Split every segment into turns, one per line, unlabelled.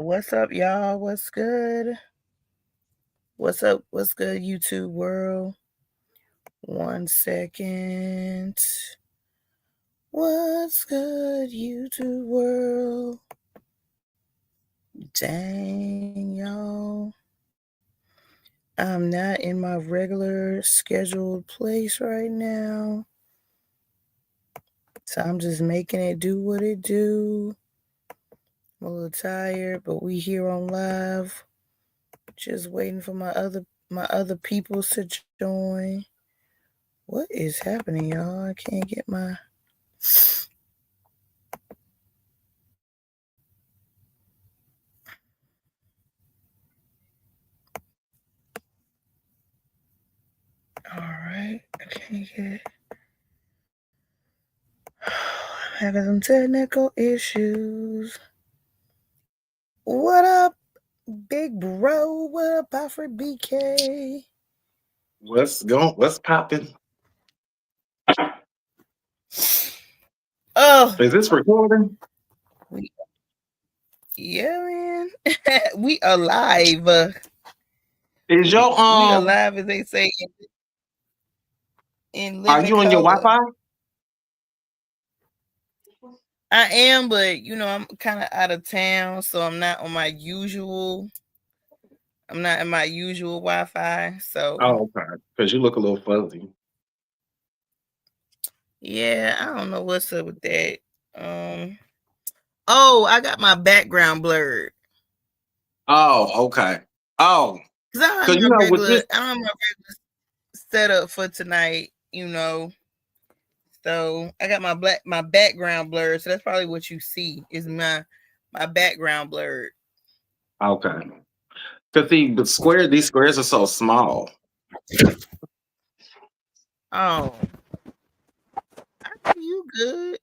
What's up, y'all? What's good? What's up? What's good, YouTube world? 1 second. What's good, YouTube world? Dang, y'all. I'm not in my regular scheduled place right now. So I'm just making it do what it do. I'm a little tired, but we here on live. Just waiting for my other peoples to join. What is happening, y'all? I can't get my Alright, I can't get I'm having some technical issues. What up, big bro? What up, Alfred BK?
What's popping?
Oh,
Is this recording?
Yeah, man. We alive.
Is your
We alive, as they say in
Are
living
you on your
color.
Wi-Fi?
I am, but I'm kind of out of town, so I'm not on my usual. I'm not in my usual Wi-Fi, so.
Oh, okay. Because you look a little fuzzy.
Yeah, I don't know what's up with that. Oh, I got my background blurred.
Oh, okay. Oh,
Cause I don't have my regular setup for tonight. So I got my background blurred. So that's probably what you see is my background blurred.
Okay. Because these squares are so small.
Oh, I think you good.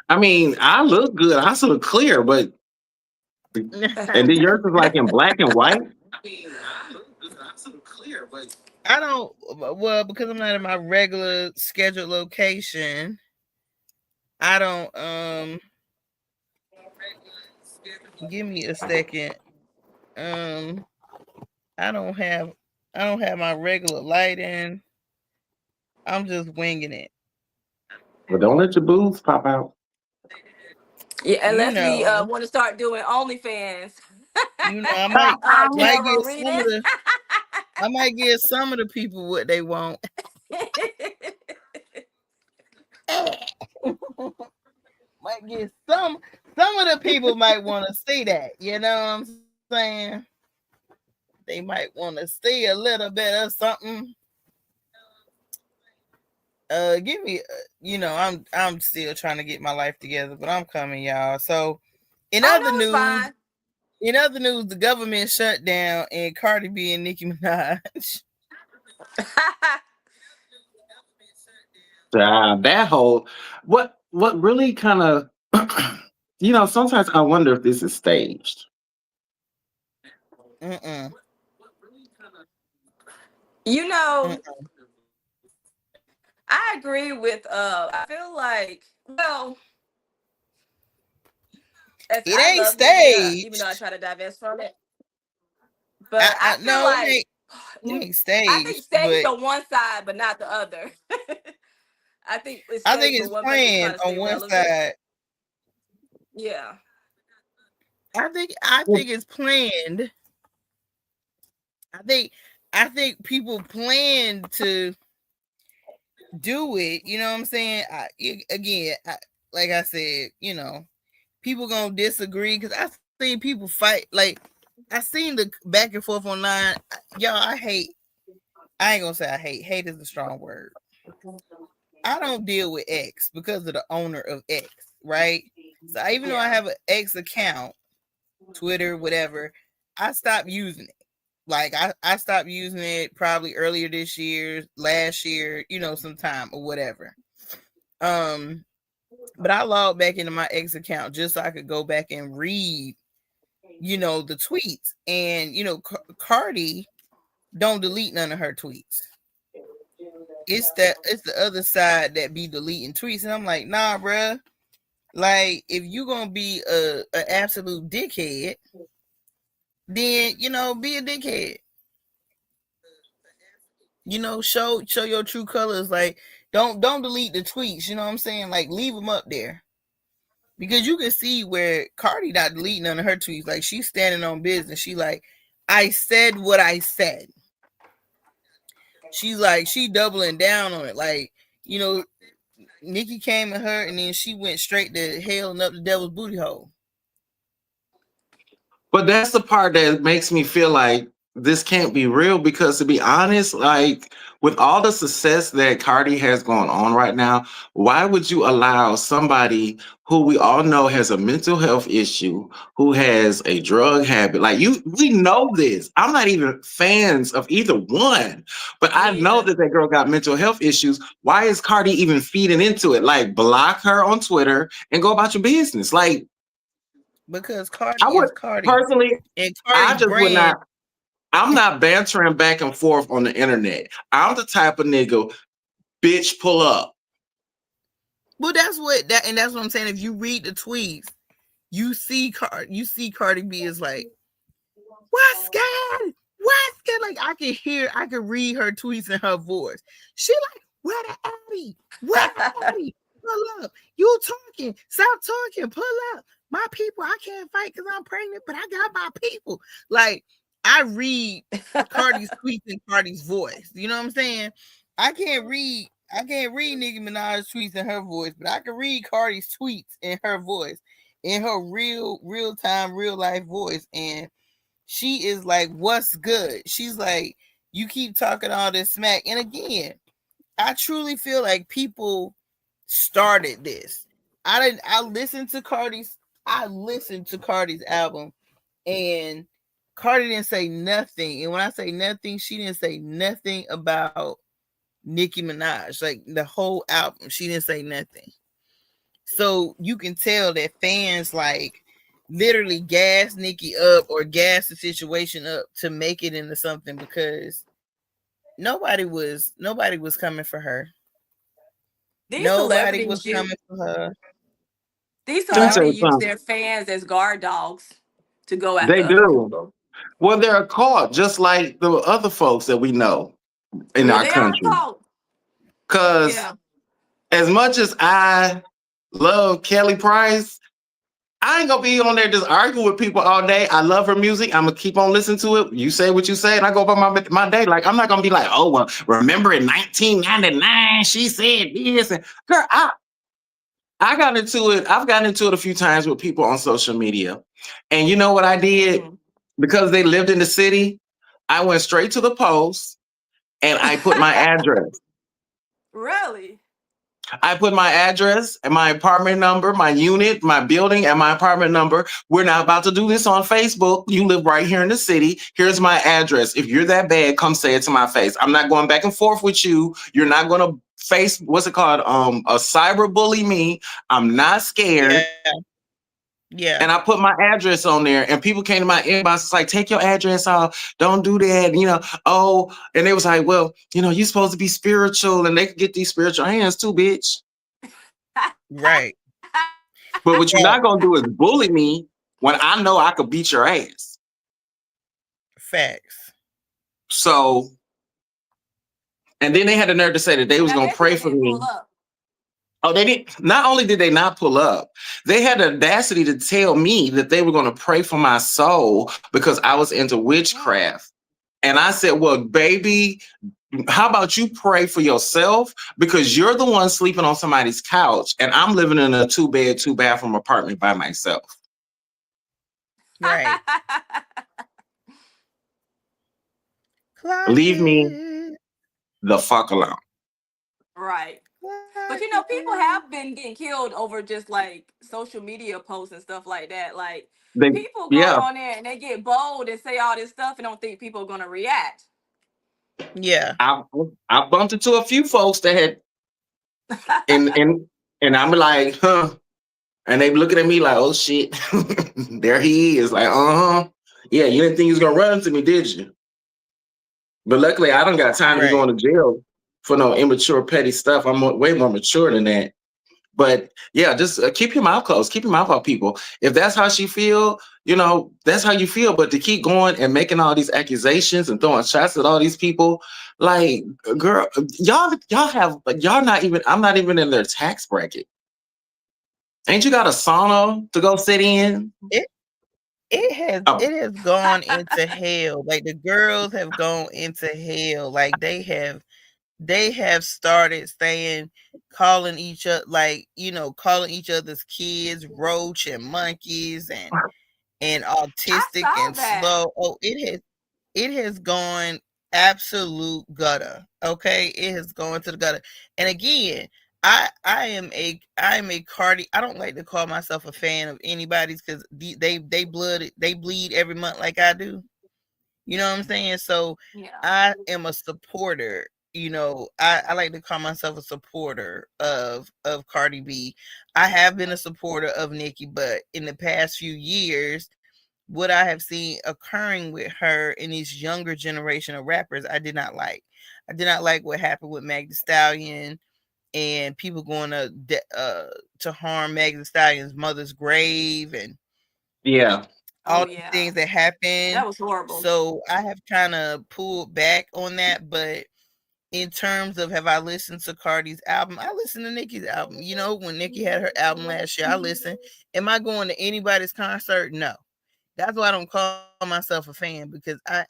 I mean, I look good. I look clear, but and then yours is like in black and white.
I don't. Well, because I'm not in my regular scheduled location. I don't. Give me a second. I don't have my regular lighting. I'm just winging it.
But don't let your boobs pop out.
Yeah, unless we want to start doing OnlyFans.
I might get some of the. I might give some of the people what they want. Might get some of the people might want to see that. You know what I'm saying? They might want to see a little bit of something. Give me. I'm still trying to get my life together, but I'm coming, y'all. So, in other news, the government shut down and Cardi B and Nicki Minaj.
That whole what really kind of sometimes I wonder if this is staged.
Mm-mm.
I agree with I feel like, well,
it ain't staged.
even though I try to divest from it. But I feel
no,
like
it ain't staged.
I think staged on one side, but not the other. I think it's
planned on one side.
Yeah.
I think it's planned. I think people plan to do it. You know what I'm saying? Like I said, people gonna disagree because I seen people fight. Like I seen the back and forth online. Y'all, I ain't gonna say I hate. Hate is a strong word. I don't deal with X because of the owner of X, right? So even though I have an X account, Twitter, whatever, I stopped using it. Like I stopped using it probably earlier this year, last year, sometime or whatever. But I logged back into my X account just so I could go back and read, the tweets. And Cardi don't delete none of her tweets. It's the other side that be deleting tweets, and I'm like, nah, bruh. Like, if you gonna be a absolute dickhead, then be a dickhead. Show your true colors. Like, don't delete the tweets. You know what I'm saying? Like, leave them up there. Because you can see where Cardi not deleting none of her tweets. Like, she's standing on business. She like, I said what I said. She's like, she doubling down on it. Like, Nikki came at her and then she went straight to hell and up the devil's booty hole.
But that's the part that makes me feel like this can't be real, because to be honest, like with all the success that Cardi has going on right now, why would you allow somebody who we all know has a mental health issue, who has a drug habit? Like, we know this. I'm not even fans of either one, but I know that girl got mental health issues. Why is Cardi even feeding into it? Like, block her on Twitter and go about your business. Like,
because Cardi
I would
is Cardi.
personally,
And
I
Cardi's
just would
brand.
not. I'm not bantering back and forth on the internet. I'm the type of nigga, bitch, pull up.
Well, that's what I'm saying. If you read the tweets, you see Cardi B is like, what's good? What's good? Like, I can read her tweets in her voice. She like, where the Addy? Where the Addy? Pull up. You talking. Stop talking. Pull up. My people, I can't fight because I'm pregnant, but I got my people. Like, I read Cardi's tweets in Cardi's voice. You know what I'm saying? I can't read Nicki Minaj's tweets in her voice, but I can read Cardi's tweets in her voice, in her real time, real life voice. And she is like, what's good? She's like, you keep talking all this smack. And again, I truly feel like people started this. I listened to Cardi's album, and Cardi didn't say nothing. And when I say nothing, she didn't say nothing about Nicki Minaj. Like, the whole album, she didn't say nothing. So you can tell that fans like literally gas Nicki up or gas the situation up to make it into something, because nobody was coming for her. Nobody was coming for her.
These celebrities use their fans as guard dogs to go after
They
other
do.
people.
Well, they're a cult, just like the other folks that we know in our
They are a
country.
cult.
Because as much as I love Kelly Price, I ain't gonna be on there just arguing with people all day. I love her music. I'm gonna keep on listening to it. You say what you say, and I go about my day. Like, I'm not gonna be like, oh well, remember in 1999 she said this, and girl, I got into it. I've gotten into it a few times with people on social media, and you know what I did? Because they lived in the city, I went straight to the post and I put my address.
Really?
I put my address and my apartment number, my unit, my building, and my apartment number. We're not about to do this on Facebook. You live right here in the city. Here's my address. If you're that bad, come say it to my face. I'm not going back and forth with you. You're not going to what's it called? A cyber bully me. I'm not scared.
Yeah.
And I put my address on there, and people came to my inbox. It's like, take your address off. Don't do that. And they was like, well, you're supposed to be spiritual, and they could get these spiritual hands too, bitch.
Right.
But what you're not going to do is bully me when I know I could beat your ass.
Facts.
So, and then they had the nerve to say that they was going to pray for me. Oh, they didn't. Not only did they not pull up, they had the audacity to tell me that they were going to pray for my soul because I was into witchcraft. And I said, well, baby, how about you pray for yourself? Because you're the one sleeping on somebody's couch, and I'm living in a 2-bed, 2-bathroom apartment by myself.
Right.
Leave me the fuck alone.
Right. But people have been getting killed over just like social media posts and stuff like that. Like, people go on there and they get bold and say all this stuff and don't think people are gonna react.
Yeah.
I bumped into a few folks that had and I'm like, huh. And they looking at me like, oh shit, there he is. Like, yeah, you didn't think he was gonna run into me, did you? But luckily, I don't got time to be going to jail for no immature, petty stuff. I'm way more mature than that. But yeah, just keep your mouth closed. Keep your mouth off people. If that's how she feel, that's how you feel. But to keep going and making all these accusations and throwing shots at all these people, like, girl, y'all not even. I'm not even in their tax bracket. Ain't you got a sauna to go sit in?
It has
Oh,
it has gone into hell. Like the girls have gone into hell. Like they have started saying, calling each other, like, calling each other's kids roach and monkeys and
I
autistic
saw
and
that.
slow. Oh, it has gone absolute gutter. Okay, it has gone to the gutter. And again, I am a Cardi. I don't like to call myself a fan of anybody's because they bleed every month like I do. You know what I'm saying? So
Yeah.
I am a supporter. I like to call myself a supporter of Cardi B. I have been a supporter of Nicki, but in the past few years, what I have seen occurring with her in these younger generation of rappers, I did not like. I did not like what happened with Meg Thee Stallion and people going to harm Meg Thee Stallion's mother's grave and
yeah.
Oh
all these
yeah.
things that happened.
That was horrible.
So I have kind of pulled back on that. But in terms of have I listened to Cardi's album, I listened to Nicki's album. When Nicki had her album last year, I listened. Am I going to anybody's concert? No. That's why I don't call myself a fan, because I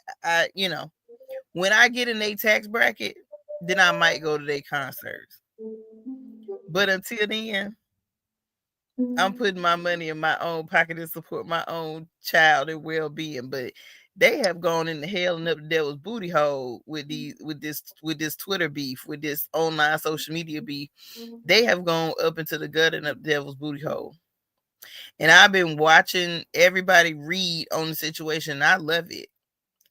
when I get in a tax bracket, then I might go to their concerts. But until then, I'm putting my money in my own pocket to support my own child and well being. But they have gone into hell and up the devil's booty hole with this Twitter beef, with this online social media beef. They have gone up into the gut and up the devil's booty hole. And I've been watching everybody read on the situation. I love it.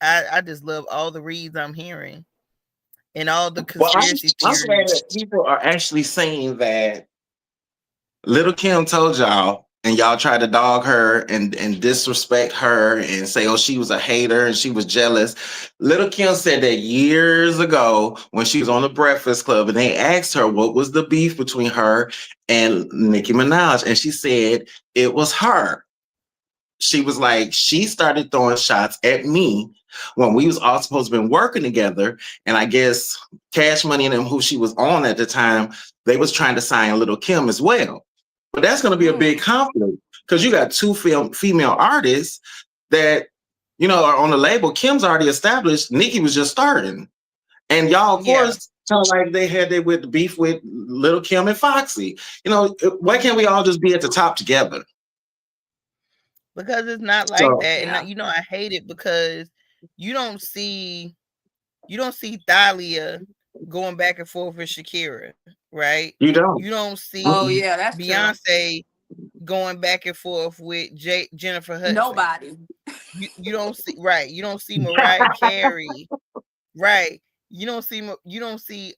I just love all the reads I'm hearing and all the
Well,
conspiracy
I'm glad
theories.
that people are actually saying that Little Kim told y'all, and y'all tried to dog her and disrespect her and say, oh, she was a hater and she was jealous. Little Kim said that years ago when she was on the Breakfast Club and they asked her what was the beef between her and Nicki Minaj. And she said it was her. She was like, she started throwing shots at me when we was all supposed to been working together. And I guess Cash Money and them, who she was on at the time, they was trying to sign Little Kim as well. But that's going to be a big conflict because you got two female artists that, are on the label. Kim's already established. Nicki was just starting. And y'all, of
Yeah.
course, sound like they had their with beef with Little Kim and Foxy. Why can't we all just be at the top together?
Because it's not like
So
that. And I hate it because you don't see Thalia going back and forth with Shakira, right?
you don't.
You don't
Oh
see
yeah, that's true.
Beyonce going back and forth with Jennifer Hudson.
Nobody.
You don't see, right. You don't see Mariah Carey, right. You don't see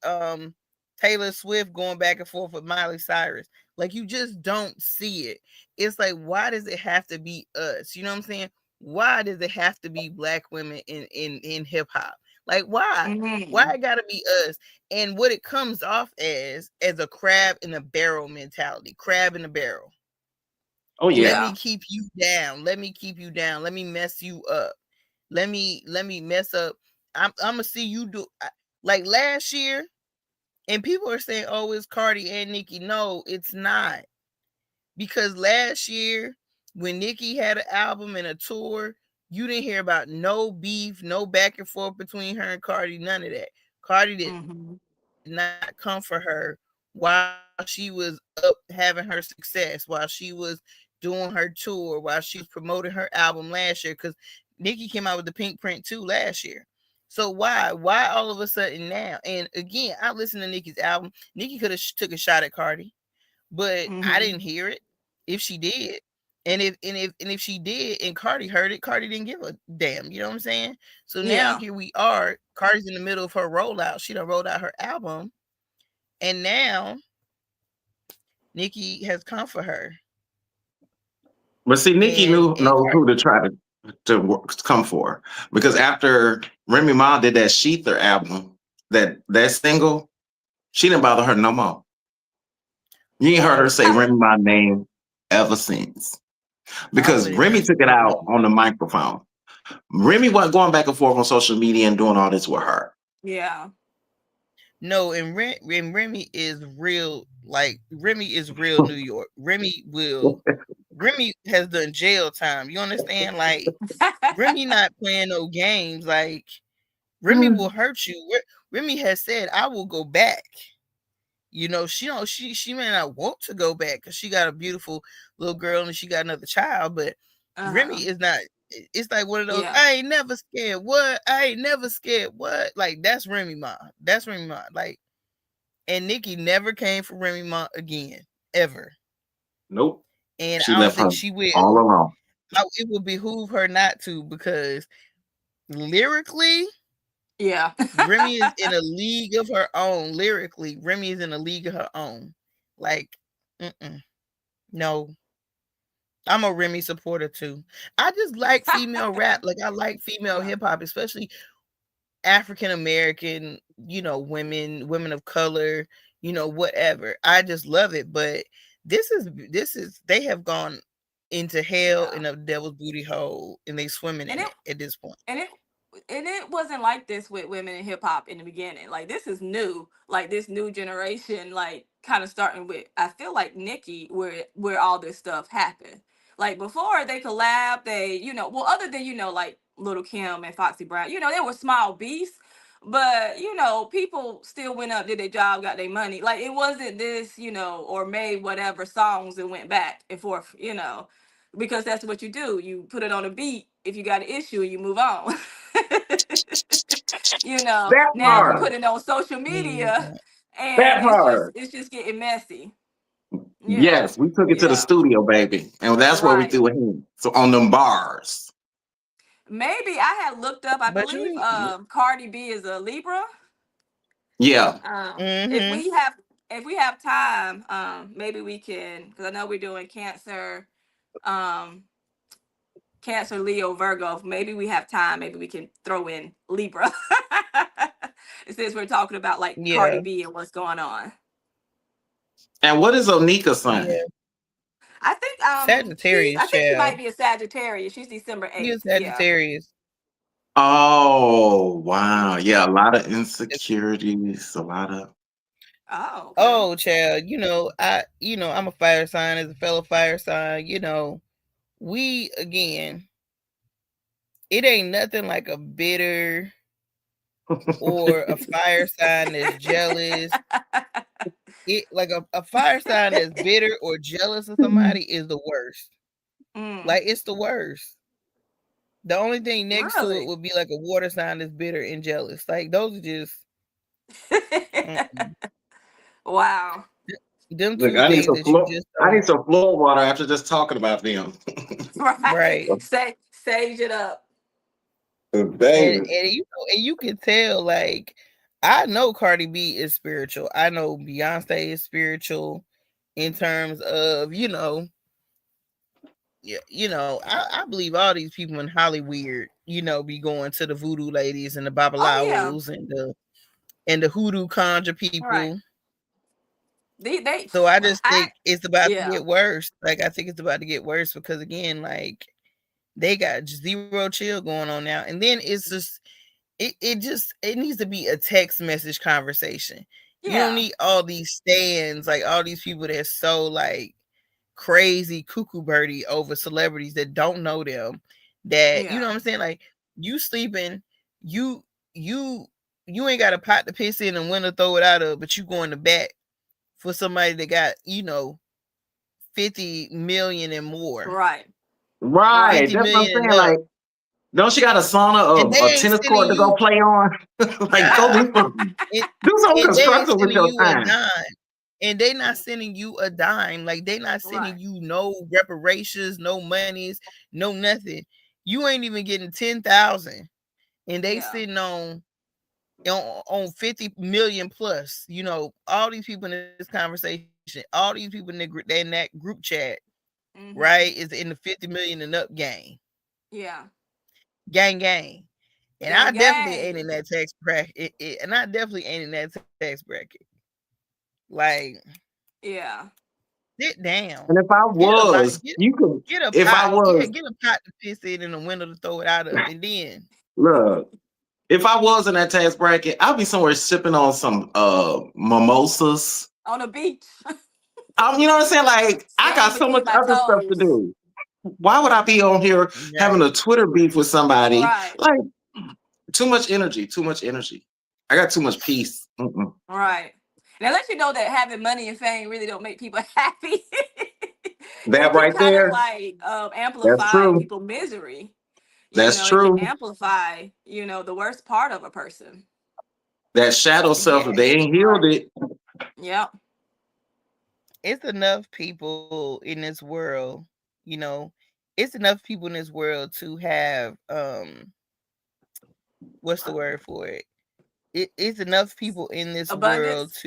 Taylor Swift going back and forth with Miley Cyrus. Like, you just don't see it. It's like, why does it have to be us? You know what I'm saying? Why does it have to be black women in hip hop? Like, why? Why it gotta be us? And what it comes off as a crab in a barrel mentality. Crab in a barrel.
Oh yeah.
Let me keep you down. Let me keep you down. Let me mess you up. Let me mess up. I'm gonna see you do like last year, and people are saying, "Oh, it's Cardi and Nicki." No, it's not, because last year when Nicki had an album and a tour, you didn't hear about no beef, no back and forth between her and Cardi, none of that. Cardi did not come for her while she was up having her success, while she was doing her tour, while she was promoting her album last year, because Nicki came out with the Pink Print 2 last year. So why all of a sudden now? And again, I listened to Nicki's album. Nicki could have took a shot at Cardi, but I didn't hear it. If she did, and if she did and Cardi heard it, Cardi didn't give a damn. You know what I'm saying? So now here we are. Cardi's in the middle of her rollout. She done rolled out her album, and now Nicki has come for her.
But see, Nicki
And
knows who to try to come for, because after Remy Ma did that Sheether album, that single, she didn't bother her no more. You ain't heard her say Remy my name ever since. Because
Already
Remy
done
took it
said
out
no.
on the microphone. Remy wasn't going back and forth on social media and doing all this with her.
Yeah.
No, and Remy is real. Like Remy is real New York. Remy has done jail time. You understand? Like Remy not playing no games. Like Remy will hurt you. Remy has said, "I will go back." You know, she don't. She may not want to go back because she got a beautiful little girl and she got another child. But Remy is not. It's like one of those.
Yeah.
I ain't never scared. What? I ain't never scared. What? Like that's Remy Ma. That's Remy Ma. Like, and Nikki never came for Remy Ma again, ever.
Nope.
And
She
I don't
left her
think she will.
all alone.
It would behoove her not to because lyrically,
Yeah.
Remy is in a league of her own. Lyrically, Remy is in a league of her own. Like, no, I'm a Remy supporter too. I just like female rap. Like, I like female hip hop, especially African American, women of color, whatever. I just love it. But this is they have gone into hell in a devil's booty hole and they swimming in
and it
it at this point.
and it and it wasn't like this with women in hip hop in the beginning. Like this is new. Like this new generation, like kind of starting with I feel like Nicki, where all this stuff happened. Like before they collab, they, well, other than, like Little Kim and Foxy Brown, they were small beasts. But, people still went up, did their job, got their money. Like it wasn't this, or made whatever songs and went back and forth, because that's what you do. You put it on a beat if you got an issue and you move on.
That
Now we
part.
put it on social
Yeah.
media and
That part.
it's just getting messy.
Yes, we took it to the
Yeah.
studio, baby. And that's what we
Right.
do with him. So on them bars.
Maybe I had looked up, I
But
believe Cardi B is a Libra.
Yeah.
If
mm-hmm.
we have time, maybe we can, because I know we're doing um Cancer, Leo, Virgo. Maybe we have time. Maybe we can throw in Libra. Since we're talking about like Cardi
Yeah.
B and what's going on.
And what is Onika's sign?
Yeah.
I think
Sagittarius,
I think she might
child.
be a Sagittarius. She's December
He is
8th. Yeah.
Sagittarius.
Oh, wow. Yeah, a lot of insecurities, a lot of
Oh, okay.
Oh, child, I'm a fire sign as a fellow fire sign, we again, it ain't nothing like a bitter or a fire sign that's jealous. It like a fire sign that's bitter or jealous of somebody is the worst. Like it's the worst. The only thing next to it
Really?
would be like a water sign that's bitter and jealous. Like those are just mm-mm.
Wow.
Them
Look,
two things that you just
I
don't
need some floor water after just talking about them.
Right.
right.
Sage it up.
Baby.
And you can tell like I know Cardi B is spiritual. I know Beyonce is spiritual in terms of, yeah, I believe all these people in Hollywood, be going to the voodoo ladies and the
Oh yeah.
babalawos and the hoodoo conjure
Right.
people.
They
So I just
I
think it's about to
yeah.
get worse. Like I think it's about to get worse because again, like they got zero chill going on now. And then it's just it needs to be a text message conversation. You don't
Yeah.
need all these stands, like all these people that's so like crazy cuckoo birdie over celebrities that don't know them. That you know
Yeah.
what I'm saying? Like you sleeping, you you you ain't got a pot to piss in and when to throw it out of, but you going to bat for somebody that got 50 million and more,
Right.
Right.
Right.
50
That's what I'm
million
saying.
and up,
Like, don't she got a sauna
and
of
they
a
ain't
tennis
sending
court to go
you.
play on? Like, go do something.
And,
Do something
and they ain't
constructive with
sending
your
you a
time.
dime. And they not sending you a dime. Like they not sending
Right.
you no reparations, no monies, no nothing. You ain't even getting 10,000. And they
Yeah.
sitting on 50 million plus. All these people in this conversation, all these people in that group chat, right,
Mhm.
is in the 50 million and up gang.
Yeah.
Gang. And I
Gang
definitely ain't in
gang.
that tax bracket. And I definitely ain't in that tax bracket. Like
Yeah.
sit down.
And if I
Get a lot.
was, you could.
Get a
If I
pot. Yeah,
was,
get a pot to piss in and a window to throw it out of, and then
look, if I was in that tax bracket, I'd be somewhere sipping on some mimosas.
On a beach.
You know what I'm saying? Like, I got
Sand
so much
between my
other stuff to
toes.
do. Why would I be on here having
right.
a Twitter beef with somebody?
Right.
Like, too much energy. Too much energy. I got too much peace. Mm-mm.
Right. And it lets you know that having money and fame really don't make people happy.
That
It can
right
kind of
there.
like
That's
amplify
true.
people's misery.
That's
It can
true.
amplify, the worst part of a person.
That shadow self,
Yeah,
if they ain't healed
Right.
it,
Yep.
it's enough people in this world. You know, it's enough people in this world to have what's the word for it? It's enough people in this world
Abundance.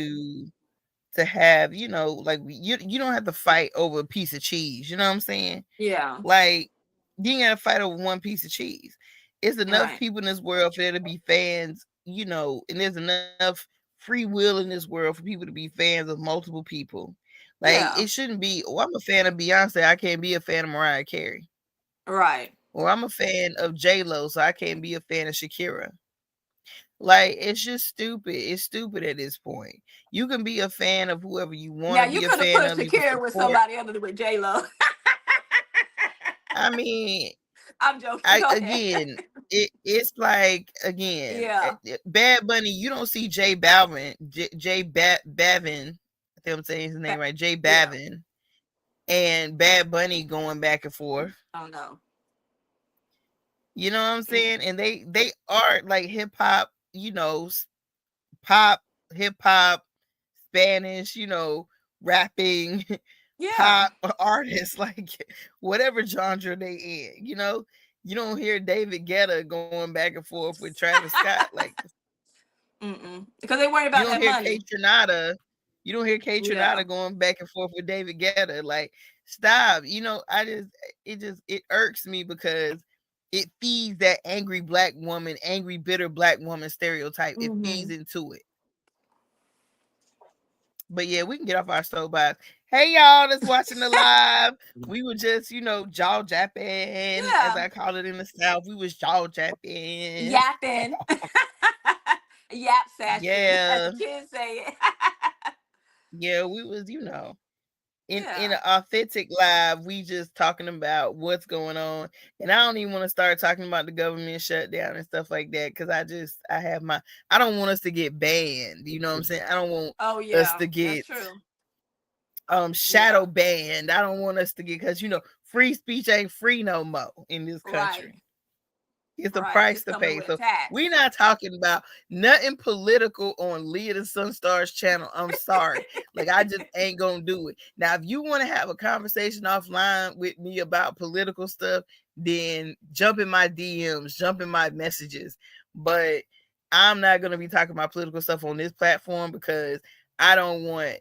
to have, like you don't have to fight over a piece of cheese. You know what I'm saying?
Yeah.
Like, you ain't gotta fight over one piece of cheese. It's enough
Right.
people in this world for there to be fans, and there's enough free will in this world for people to be fans of multiple people. Like, it
Yeah.
shouldn't be, oh, I'm a fan of Beyonce, I can't be a fan of Mariah Carey.
Right.
Or I'm a fan of J-Lo, so I can't be a fan of Shakira. Like, it's just stupid. It's stupid at this point. You can be a fan of whoever you want
Now
to
you
be a
could have
fan
put
of. You can
Shakira with
support.
somebody other than with J Lo.
I mean,
I'm joking. Go ahead.
again, it's like, again,
Yeah.
Bad Bunny. You don't see J Balvin, Bavin. I think I'm saying his name right, J
Yeah.
Bavin, and Bad Bunny going back and forth.
Oh no.
You know what I'm saying? And they are like hip hop. Pop, hip hop, Spanish. Rapping.
Yeah.
Pop artists, like whatever genre they in. You don't hear David Guetta going back and forth with Travis Scott. Like,
Because they worry
you
about
don't
that
hear Kate
money.
Trinata. You don't hear Kate
Yeah.
Trinata going back and forth with David Guetta. Like, stop. It irks me because it feeds that angry black woman, angry, bitter black woman stereotype. It feeds into it. But yeah, we can get off our soapbox. Hey, y'all that's watching the live. We were just, jaw japping, as
Yeah.
I call it in the South. We was jaw japping.
Yapping. Yap sashing, as the
Yeah.
kids say it.
Yeah, we was, in
Yeah.
an authentic live, we just talking about what's going on. And I don't even want to start talking about the government shutdown and stuff like that, because I don't want us to get banned. You know what I'm saying? I don't want
Oh
us
yeah,
to
that's
get
true.
shadow
Yeah.
banned. I don't want us to get, because free speech ain't free no more in this
Right.
country. It's a
Right.
price
It's
to
coming
pay.
with a
So
tax.
we're not talking about nothing political on Leah the Sunstar's channel. I'm sorry. Like, I just ain't gonna do it. Now, if you want to have a conversation offline with me about political stuff, then jump in my DMs, jump in my messages. But I'm not gonna be talking about political stuff on this platform, because I don't want,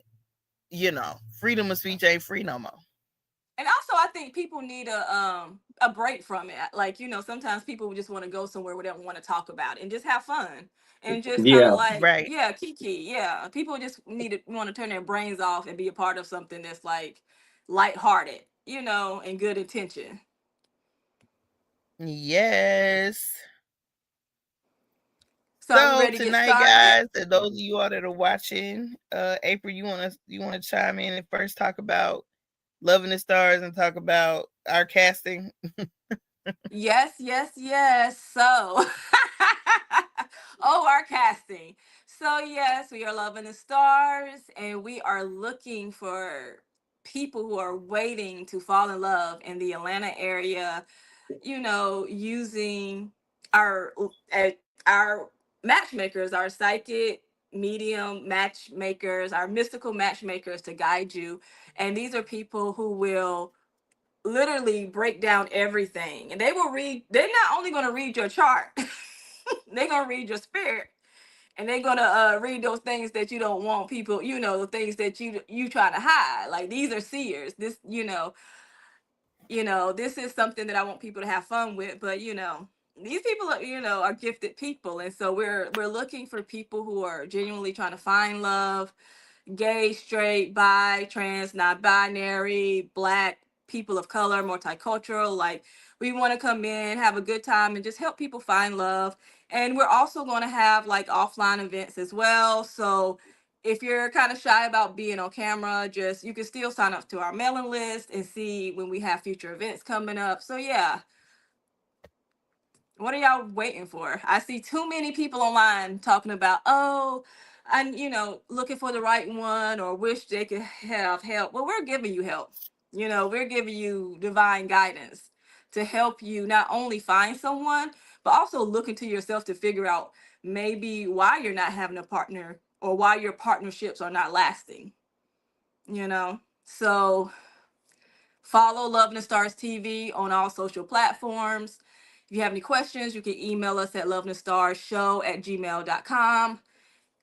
freedom of speech ain't free no more.
And also, I think people need a break from it. Like, sometimes people just want to go somewhere where they don't want to talk about it and just have fun and just kind of
yeah.
like,
Right.
yeah, kiki. Yeah, people just want to turn their brains off and be a part of something that's like lighthearted, and good intention.
Yes.
So, are we
So
ready to get
tonight,
started?
guys, and those of you all that are watching, April, you wanna chime in and first talk about Loving the Stars and talk about our casting?
Yes, yes, yes. So, oh, our casting. So, yes, we are loving the stars and we are looking for people who are waiting to fall in love in the Atlanta area, using our our matchmakers, our psychic medium matchmakers, our mystical matchmakers to guide you. And these are people who will literally break down everything, and they're not only going to read your chart, they're going to read your spirit, and they're going to read those things that you don't want people, the things that you try to hide. Like, these are seers. This, this is something that I want people to have fun with. But these people are, are gifted people, and so we're looking for people who are genuinely trying to find love, gay, straight, bi, trans, non-binary, Black, people of color, multicultural. Like, we want to come in, have a good time, and just help people find love. And we're also going to have like offline events as well. So if you're kind of shy about being on camera, just you can still sign up to our mailing list and see when we have future events coming up. So yeah, what are y'all waiting for? I see too many people online talking about, oh, and looking for the right one or wish they could have help. Well, we're giving you help. We're giving you divine guidance to help you not only find someone, but also look into yourself to figure out maybe why you're not having a partner or why your partnerships are not lasting. So follow Love in the Stars TV on all social platforms. If you have any questions, you can email us at loveandthestarshow@gmail.com.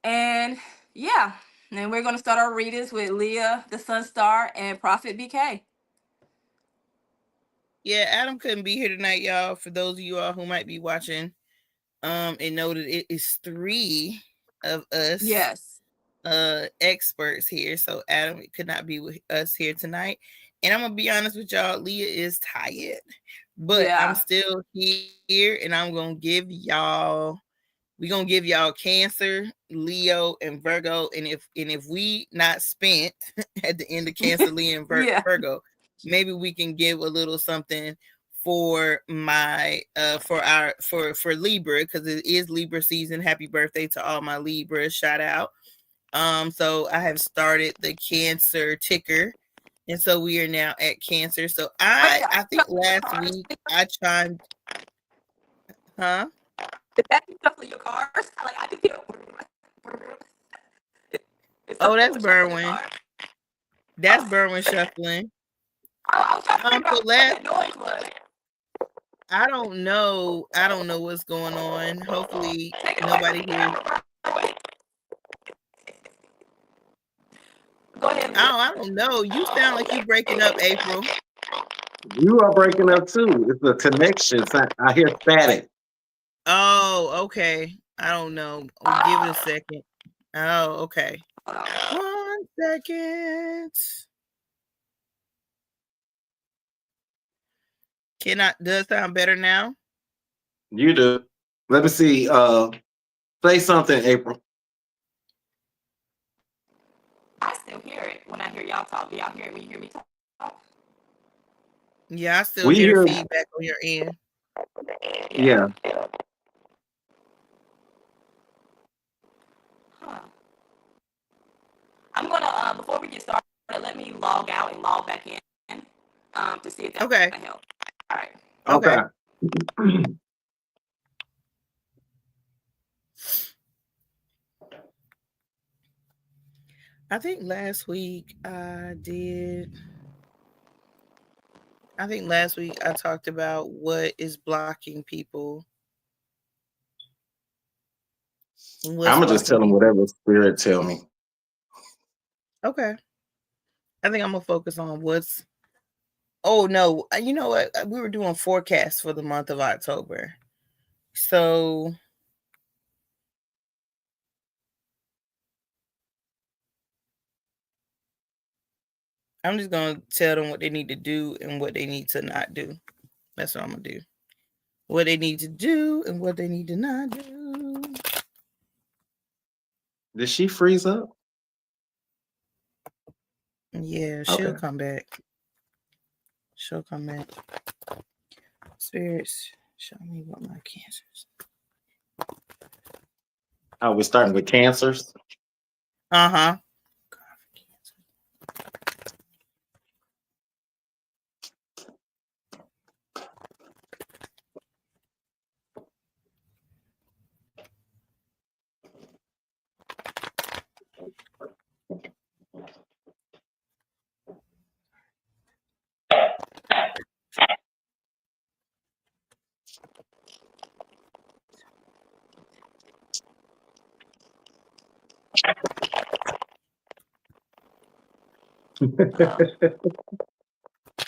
And yeah, and we're going to start our readings with Leah, the Sun Star, and Prophet BK.
Yeah, Adam couldn't be here tonight, y'all. For those of you all who might be watching, and know that it is 3 of us.
Yes.
Experts here. So Adam could not be with us here tonight. And I'm gonna be honest with y'all, Leah is tired. But yeah. I'm still here and I'm gonna give y'all Cancer, Leo, and Virgo. And if we not spent at the end of Cancer, Leo, and Virgo, maybe we can give a little something for my for Libra, because it is Libra season. Happy birthday to all my Libras. Shout out. So I have started the Cancer ticker, and so we are now at Cancer. So I think last week I chimed, huh?
Did that shuffle your cards? Like, I did.
Oh, that's Berwin. That's Berwin shuffling. So I don't know what's going on. Hopefully nobody here.
Go ahead.
Oh, I don't know. You sound like you breaking up, April.
You are breaking up too. It's the connection. I hear static.
Oh, okay. I don't know. We'll give it a second. Oh, okay. 1 second. Does sound better now?
You do. Let me see. Say something, April.
I still hear it when I hear y'all talk. Do y'all hear it when you hear me talk?
Yeah, I still hear feedback on your end.
Yeah.
Huh. I'm gonna before we get started, let me log out and log back in to see if that's gonna help. All right.
Okay. I think last week I talked about what is blocking people.
I'm gonna just tell them whatever spirit tell me.
Okay. I think I'm gonna focus on what's. Oh no! You know what? We were doing forecasts for the month of October, so I'm just gonna tell them what they need to do and what they need to not do. That's what I'm gonna do. What they need to do and what they need to not do.
Did she freeze up?
Yeah, she'll come back. She'll come back. Spirits, show me what my cancers.
Oh, we're starting with cancers?
Uh-huh.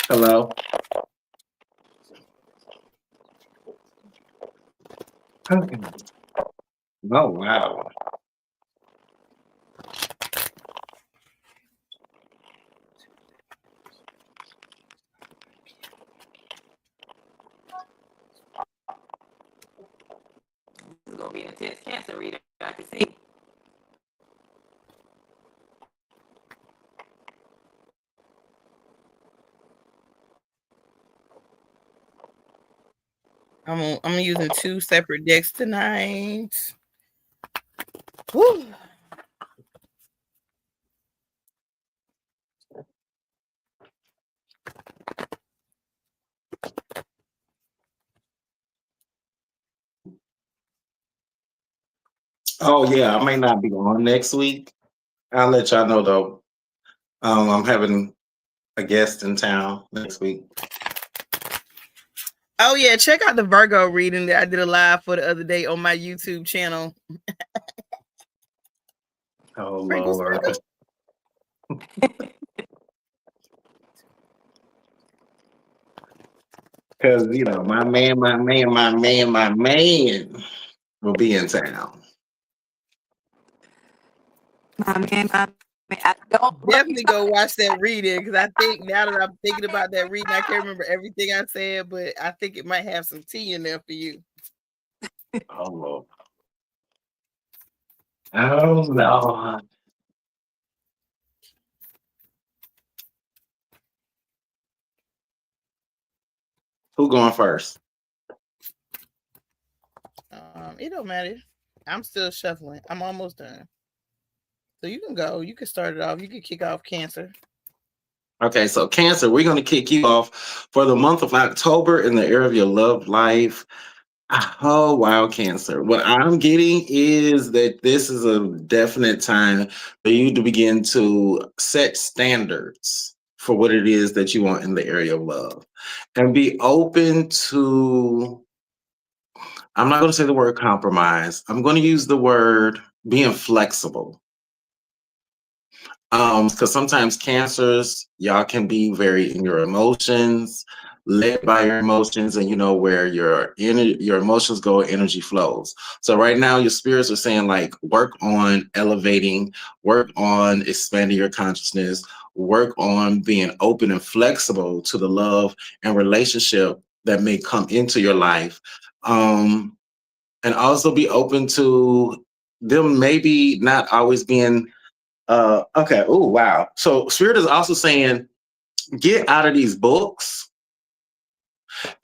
Hello. Okay. Oh wow.
I'm using 2 separate decks tonight. Woo.
Oh yeah, I may not be on next week. I'll let y'all know though. I'm having a guest in town next week.
Oh yeah, check out the Virgo reading that I did a live for the other day on my YouTube channel.
Oh Lord. Because my man will be in town.
My man. I don't
Definitely go watch that reading, because I think now that I'm thinking about that reading, I can't remember everything I said, but I think it might have some tea in there for you.
Oh Lord. Oh Lord. Who going first?
It don't matter. I'm still shuffling. I'm almost done. So you can go. You can start it off. You can kick off Cancer.
Okay, so Cancer, we're going to kick you off for the month of October in the area of your love life. Oh, wow, Cancer. What I'm getting is that this is a definite time for you to begin to set standards for what it is that you want in the area of love and be open to, I'm not going to say the word compromise. I'm going to use the word being flexible. Because sometimes cancers, y'all can be very in your emotions, led by your emotions, and where your emotions go, energy flows. So right now, your spirits are saying like, work on elevating, work on expanding your consciousness, work on being open and flexible to the love and relationship that may come into your life, and also be open to them maybe not always being okay. Oh, wow. So Spirit is also saying, get out of these books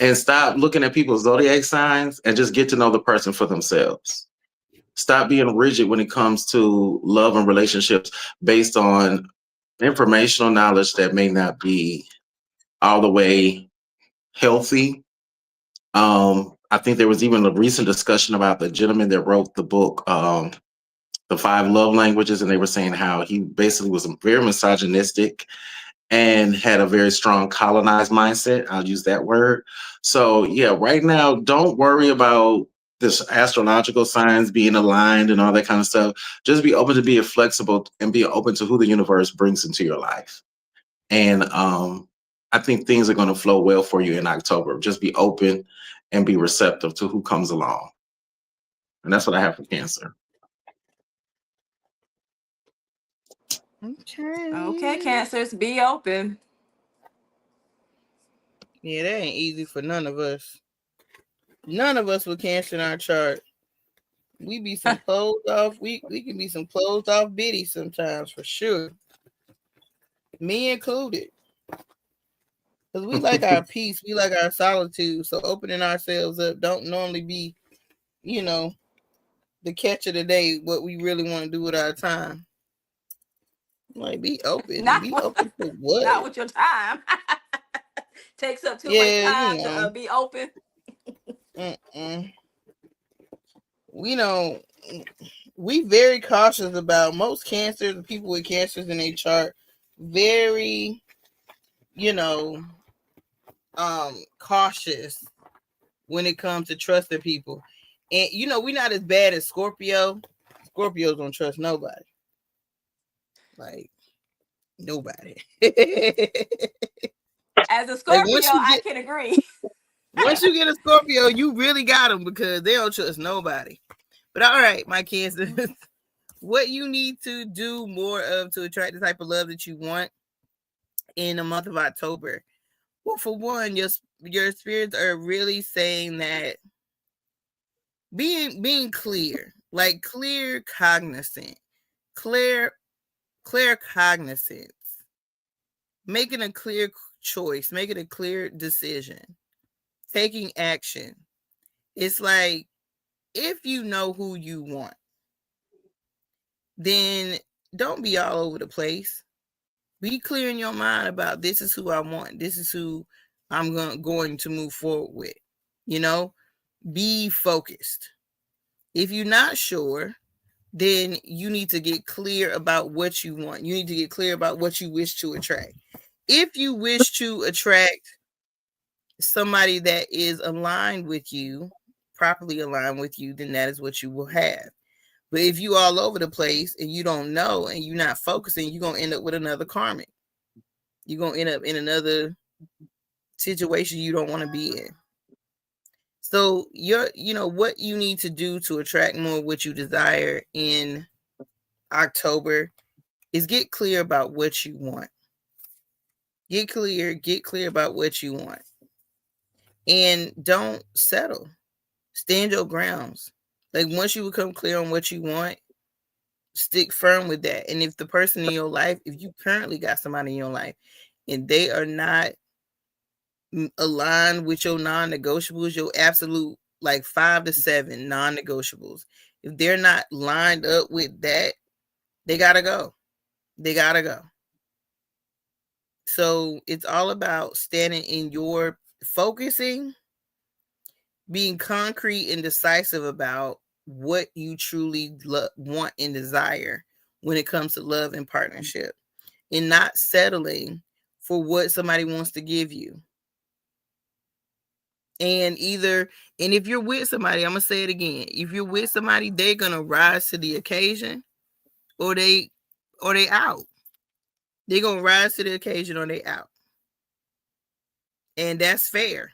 and stop looking at people's zodiac signs and just get to know the person for themselves. Stop being rigid when it comes to love and relationships based on informational knowledge that may not be all the way healthy. I think there was even a recent discussion about the gentleman that wrote the book, The 5 Love Languages, and they were saying how he basically was very misogynistic and had a very strong colonized mindset. I'll use that word. So yeah, right now, don't worry about this astrological signs being aligned and all that kind of stuff. Just be open to being flexible and be open to who the universe brings into your life. And I think things are going to flow well for you in October. Just be open and be receptive to who comes along. And that's what I have for Cancer.
Okay, Cancers, be open.
Yeah, that ain't easy for none of us. None of us with Cancer in our chart. We be some closed off. We can be some closed off biddies sometimes, for sure. Me included. Because we like our peace. We like our solitude. So opening ourselves up don't normally be, the catch of the day, what we really want to do with our time. Like, be open. Be open to what?
Not with your time. Takes up too much time to be open.
We very cautious about most cancers, people with cancers in their chart, very, cautious when it comes to trusting people. And we're not as bad as Scorpio. Scorpios don't trust nobody. Like, nobody.
As a Scorpio, I can agree.
Once you get a Scorpio, you really got them, because they don't trust nobody. But all right, my Cancers, what you need to do more of to attract the type of love that you want in the month of October. Well, for one, your spirits are really saying that being clear, like clear cognizant, clear cognizance, making a clear choice, making a clear decision, taking action. It's like, if you know who you want, then don't be all over the place. Be clear in your mind about, this is who I want. This is who I'm going to move forward with. You know, be focused. If you're not sure, then you need to get clear about what you want. You need to get clear about what you wish to attract. If you wish to attract somebody that is aligned with you, properly aligned with you, then that is what you will have. But if you all over the place and you don't know and you're not focusing, you're going to end up with another karmic. You're going to end up in another situation you don't want to be in. So what you need to do to attract more what you desire in October is get clear about what you want. Get clear about what you want. And don't settle. Stand your grounds. Like, once you become clear on what you want, stick firm with that. And if the person in your life, if you currently got somebody in your life and they are not aligned with your non-negotiables, your absolute like 5 to 7 non-negotiables, if they're not lined up with that, they gotta go. They gotta go. So it's all about standing in your focusing, being concrete and decisive about what you truly want and desire when it comes to love and partnership, and not settling for what somebody wants to give you. And if you're with somebody, I'm gonna say it again, if you're with somebody, they're gonna rise to the occasion, or they out. They're gonna rise to the occasion, or they out. And that's fair.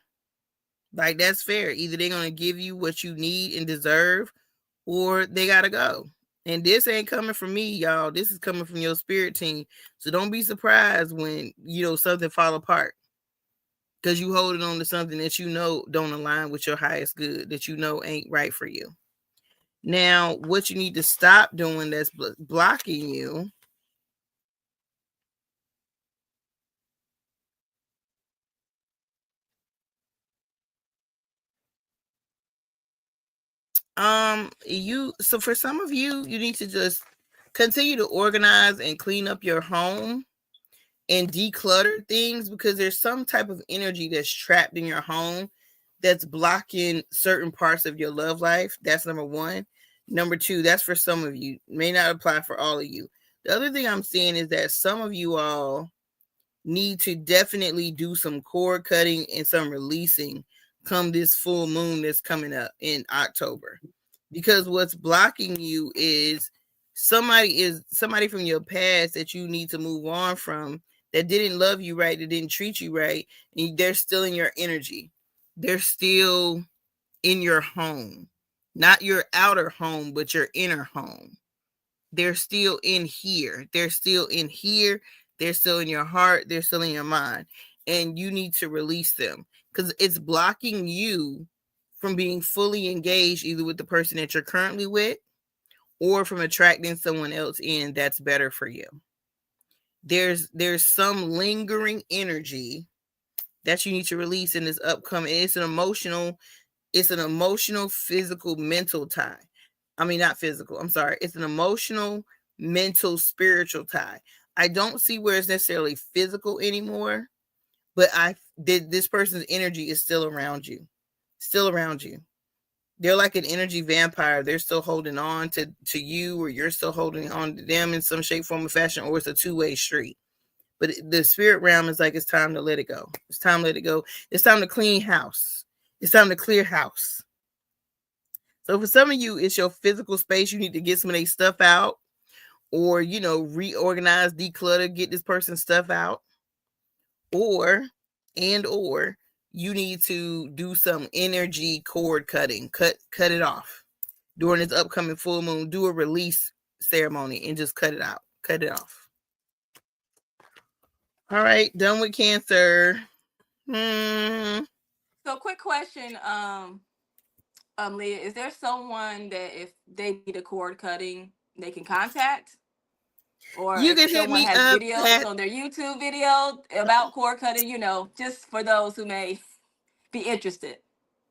Like, that's fair. Either they're gonna give you what you need and deserve, or they gotta go. And this ain't coming from me, y'all. This is coming from your spirit team. So don't be surprised when something fall apart, because you holding on to something that don't align with your highest good, that ain't right for you. Now, what you need to stop doing that's blocking you so for some of you, you need to just continue to organize and clean up your home and declutter things, because there's some type of energy that's trapped in your home that's blocking certain parts of your love life. That's number one. Number two, that's for some of you. May not apply for all of you. The other thing I'm seeing is that some of you all need to definitely do some cord cutting and some releasing come this full moon that's coming up in October. Because what's blocking you is somebody from your past that you need to move on from, that didn't love you right, that didn't treat you right, and they're still in your energy. They're still in your home. Not your outer home, but your inner home. They're still in here. They're still in here. They're still in your heart. They're still in your mind. And you need to release them, because it's blocking you from being fully engaged either with the person that you're currently with, or from attracting someone else in that's better for you. There's some lingering energy that you need to release in this upcoming. It's an emotional, physical, mental tie. I mean, not physical. I'm sorry. It's an emotional, mental, spiritual tie. I don't see where it's necessarily physical anymore, but this person's energy is still around you. Still around you. They're like an energy vampire. They're still holding on to you, or you're still holding on to them in some shape, form, or fashion, or it's a two-way street. But the spirit realm is like, it's time to let it go. It's time to let it go. It's time to clean house. It's time to clear house. So for some of you, it's your physical space. You need to get some of their stuff out, or, reorganize, declutter, get this person's stuff out, or you need to do some energy cord cutting, cut it off during this upcoming full moon. Do a release ceremony and just cut it out, cut it off. All right, done with Cancer.
So, quick question, Leah, is there someone that if they need a cord cutting, they can contact? Or
you
if
can
someone
hit me
has
up
videos on their YouTube video about cord cutting, just for those who may be interested.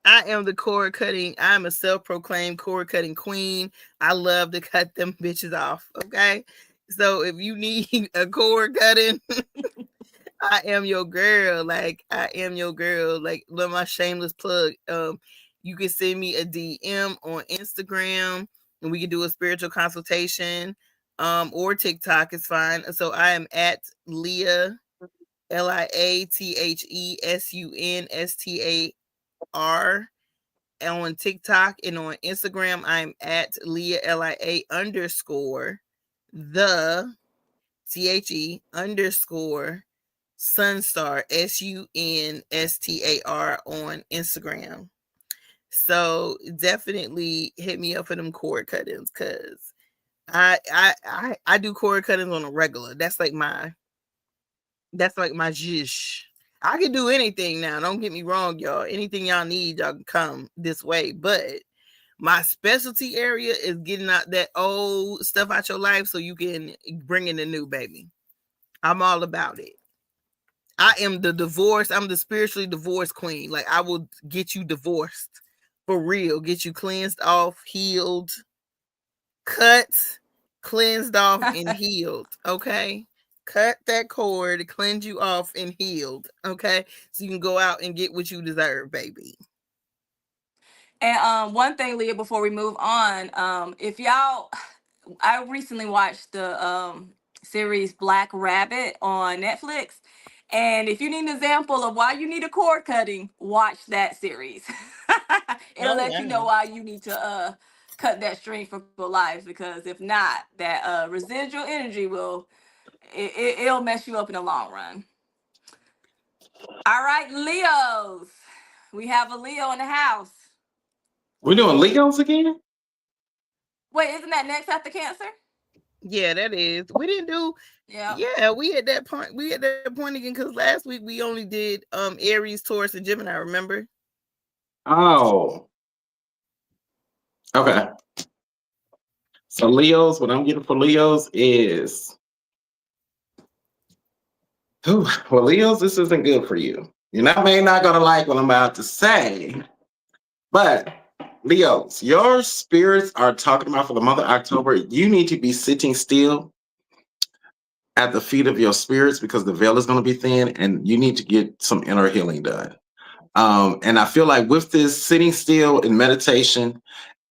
I am the cord cutting. I'm a self-proclaimed cord cutting queen. I love to cut them bitches off. Okay. So if you need a cord cutting, I am your girl. Like I am your girl. Like love my shameless plug. You can send me a DM on Instagram and we can do a spiritual consultation. Or TikTok is fine. So I am at Leah LIATHESUNSTAR on TikTok, and on Instagram I'm at Leah LIA underscore the THE _ Sunstar SUNSTAR on Instagram. So definitely hit me up for them cord cuttings, because I do cord cuttings on a regular. That's like my zhish. I can do anything now. Don't get me wrong, y'all. Anything y'all need, y'all can come this way. But my specialty area is getting out that old stuff out your life so you can bring in the new, baby. I'm all about it. I am the divorce. I'm the spiritually divorced queen. Like I will get you divorced for real. Get you cleansed off, healed, cut, cleansed off, and healed. Okay. Cut that cord, cleanse you off, and healed. Okay. So you can go out and get what you deserve, baby.
And one thing, Leah, before we move on, if y'all, I recently watched the series Black Rabbit on Netflix. And if you need an example of why you need a cord cutting, watch that series. It'll let you know why you need to cut that string for life. Because if not, that residual energy it'll mess you up in the long run. All right, Leos. We have a Leo in the house.
We're doing Leos again?
Wait, isn't that next after Cancer?
Yeah, that is. We didn't do. Yeah, we at that point. We at that point again because last week we only did Aries, Taurus, and Gemini. Remember?
Oh. Okay. So Leos, what I'm getting for Leos is, well, Leos, this isn't good for you. You're not gonna like what I'm about to say, but Leos, your spirits are talking about for the month of October. You need to be sitting still at the feet of your spirits because the veil is going to be thin, and you need to get some inner healing done. And I feel like with this sitting still in meditation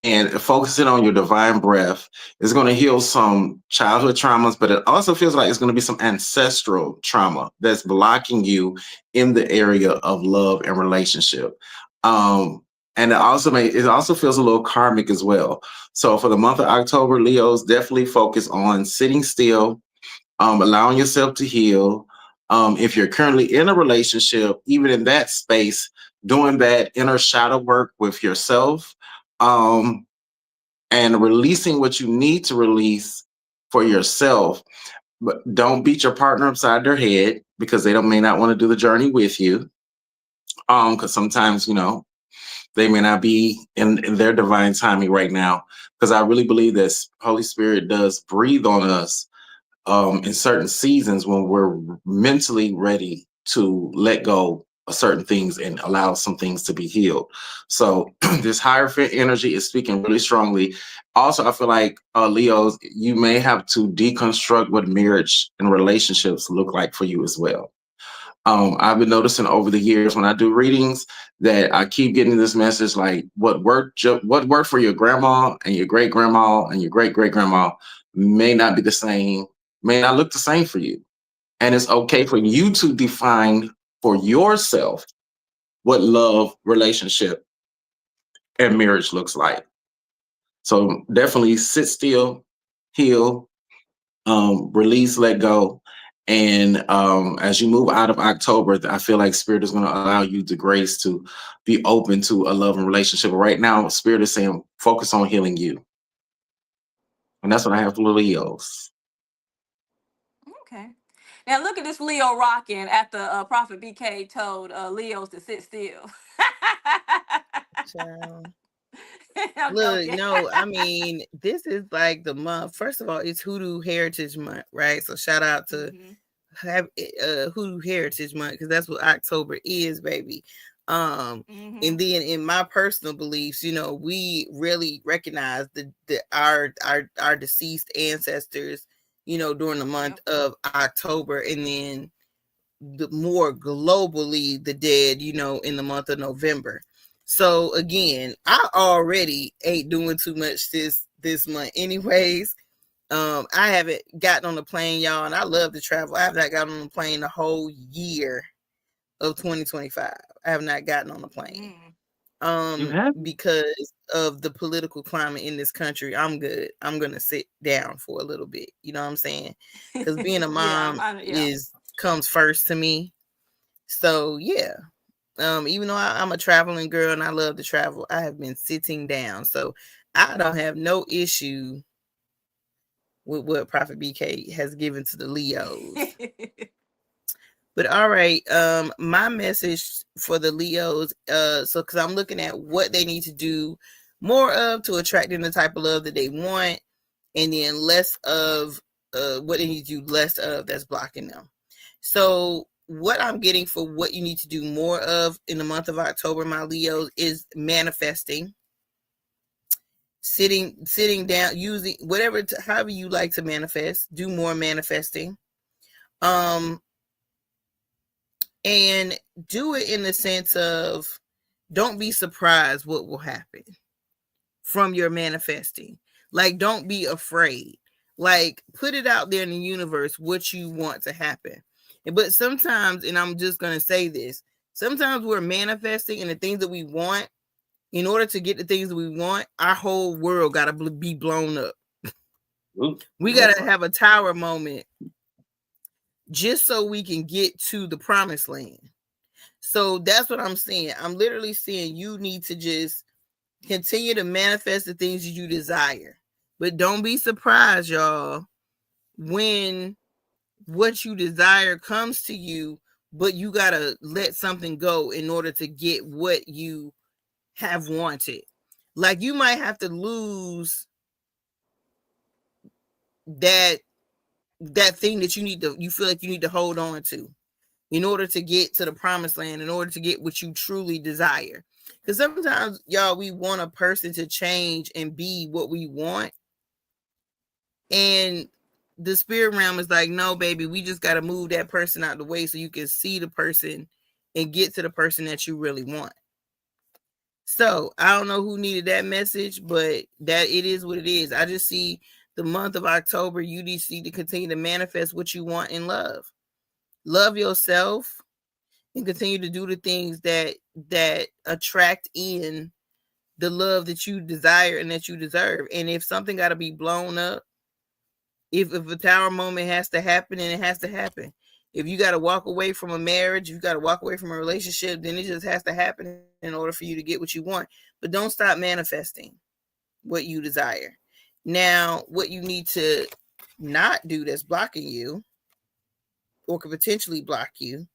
and focusing on your divine breath is going to heal some childhood traumas, but it also feels like it's going to be some ancestral trauma that's blocking you in the area of love and relationship. And it also feels a little karmic as well. So for the month of October, Leos, definitely focus on sitting still, allowing yourself to heal. If you're currently in a relationship, even in that space, doing that inner shadow work with yourself, and releasing what you need to release for yourself. But don't beat your partner upside their head because they may not want to do the journey with you. Because sometimes, they may not be in their divine timing right now. Because I really believe that Holy Spirit does breathe on us in certain seasons when we're mentally ready to let go of certain things and allow some things to be healed. So this Hierophant energy is speaking really strongly. Also, I feel like Leos, you may have to deconstruct what marriage and relationships look like for you as well. I've been noticing over the years when I do readings that I keep getting this message like what worked for your grandma and your great grandma and your great great grandma may not be the same, may not look the same for you. And it's okay for you to define for yourself what love, relationship, and marriage looks like. So definitely sit still, heal, release, let go. And as you move out of October, I feel like Spirit is going to allow you the grace to be open to a love and relationship. But right now, Spirit is saying, focus on healing you. And that's what I have for Leos.
Okay. Now look at this Leo rocking after Prophet BK told Leos to sit still.
Look, no, I mean, this is like the month. First of all, it's Hoodoo Heritage Month, right? So shout out to Hoodoo Heritage Month because that's what October is, baby. And then in my personal beliefs, you know, we really recognize our deceased ancestors, you know, during the month of October, and then the more globally the dead, you know, in the month of November. So again, I already ain't doing too much this month anyways. I haven't gotten on the plane, y'all, and I love to travel. I have not gotten on the plane the whole year of 2025. I have not gotten on the plane. Because of the political climate in this country, I'm good. I'm gonna sit down for a little bit. You know what I'm saying? Because being a mom comes first to me. So yeah. Even though I'm a traveling girl and I love to travel, I have been sitting down. So I don't have no issue with what Prophet BK has given to the Leos. But all right, my message for the Leos, so because I'm looking at what they need to do more of to attract in the type of love that they want, and then less of what they need to do less of that's blocking them. So what I'm getting for what you need to do more of in the month of October, my Leos, is manifesting, sitting down, using whatever, however you like to manifest, do more manifesting. And do it in the sense of don't be surprised what will happen from your manifesting. Like, don't be afraid. Like, put it out there in the universe what you want to happen. But sometimes, and I'm just going to say this, sometimes we're manifesting and the things that we want. In order to get the things that we want, our whole world got to be blown up. We got to have a tower moment just so we can get to the promised land. So that's what I'm saying. I'm literally saying you need to just continue to manifest the things that you desire. But don't be surprised, y'all, when what you desire comes to you, but you got to let something go in order to get what you have wanted. Like, you might have to lose that thing that you feel like you need to hold on to in order to get to the promised land, in order to get what you truly desire. Because sometimes, y'all, we want a person to change and be what we want. And the spirit realm is like, no, baby, we just got to move that person out the way so you can see the person and get to the person that you really want. So I don't know who needed that message, but that it is what it is. I just see the month of October, you need to continue to manifest what you want in love. Love yourself and continue to do the things that attract in the love that you desire and that you deserve. And if something got to be blown up, if a tower moment has to happen, and it has to happen. If you got to walk away from a marriage, you got to walk away from a relationship, then it just has to happen in order for you to get what you want. But don't stop manifesting what you desire. Now, what you need to not do that's blocking you or could potentially block you.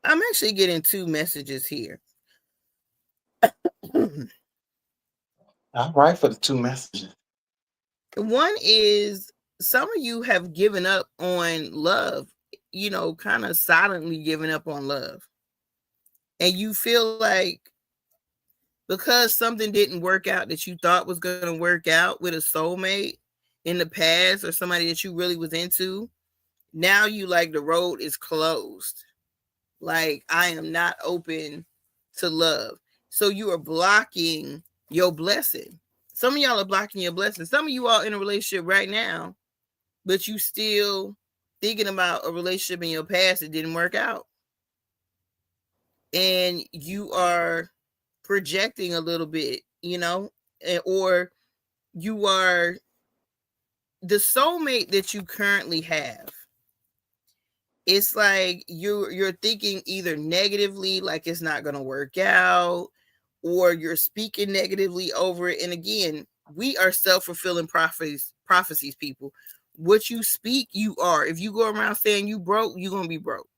I'm actually getting two messages here.
All right, for the two messages.
One is some of you have given up on love, you know, kind of silently giving up on love. And you feel like because something didn't work out that you thought was going to work out with a soulmate in the past or somebody that you really was into, now you like the road is closed. Like, I am not open to love. So you are blocking your blessing. Some of y'all are blocking your blessing. Some of you are in a relationship right now, but you still thinking about a relationship in your past that didn't work out. And you are projecting a little bit, you know, or you are the soulmate that you currently have. It's like you're thinking either negatively, like it's not going to work out, or you're speaking negatively over it. And again, we are self-fulfilling prophecies, people. What you speak, you are. If you go around saying you broke, you're going to be broke.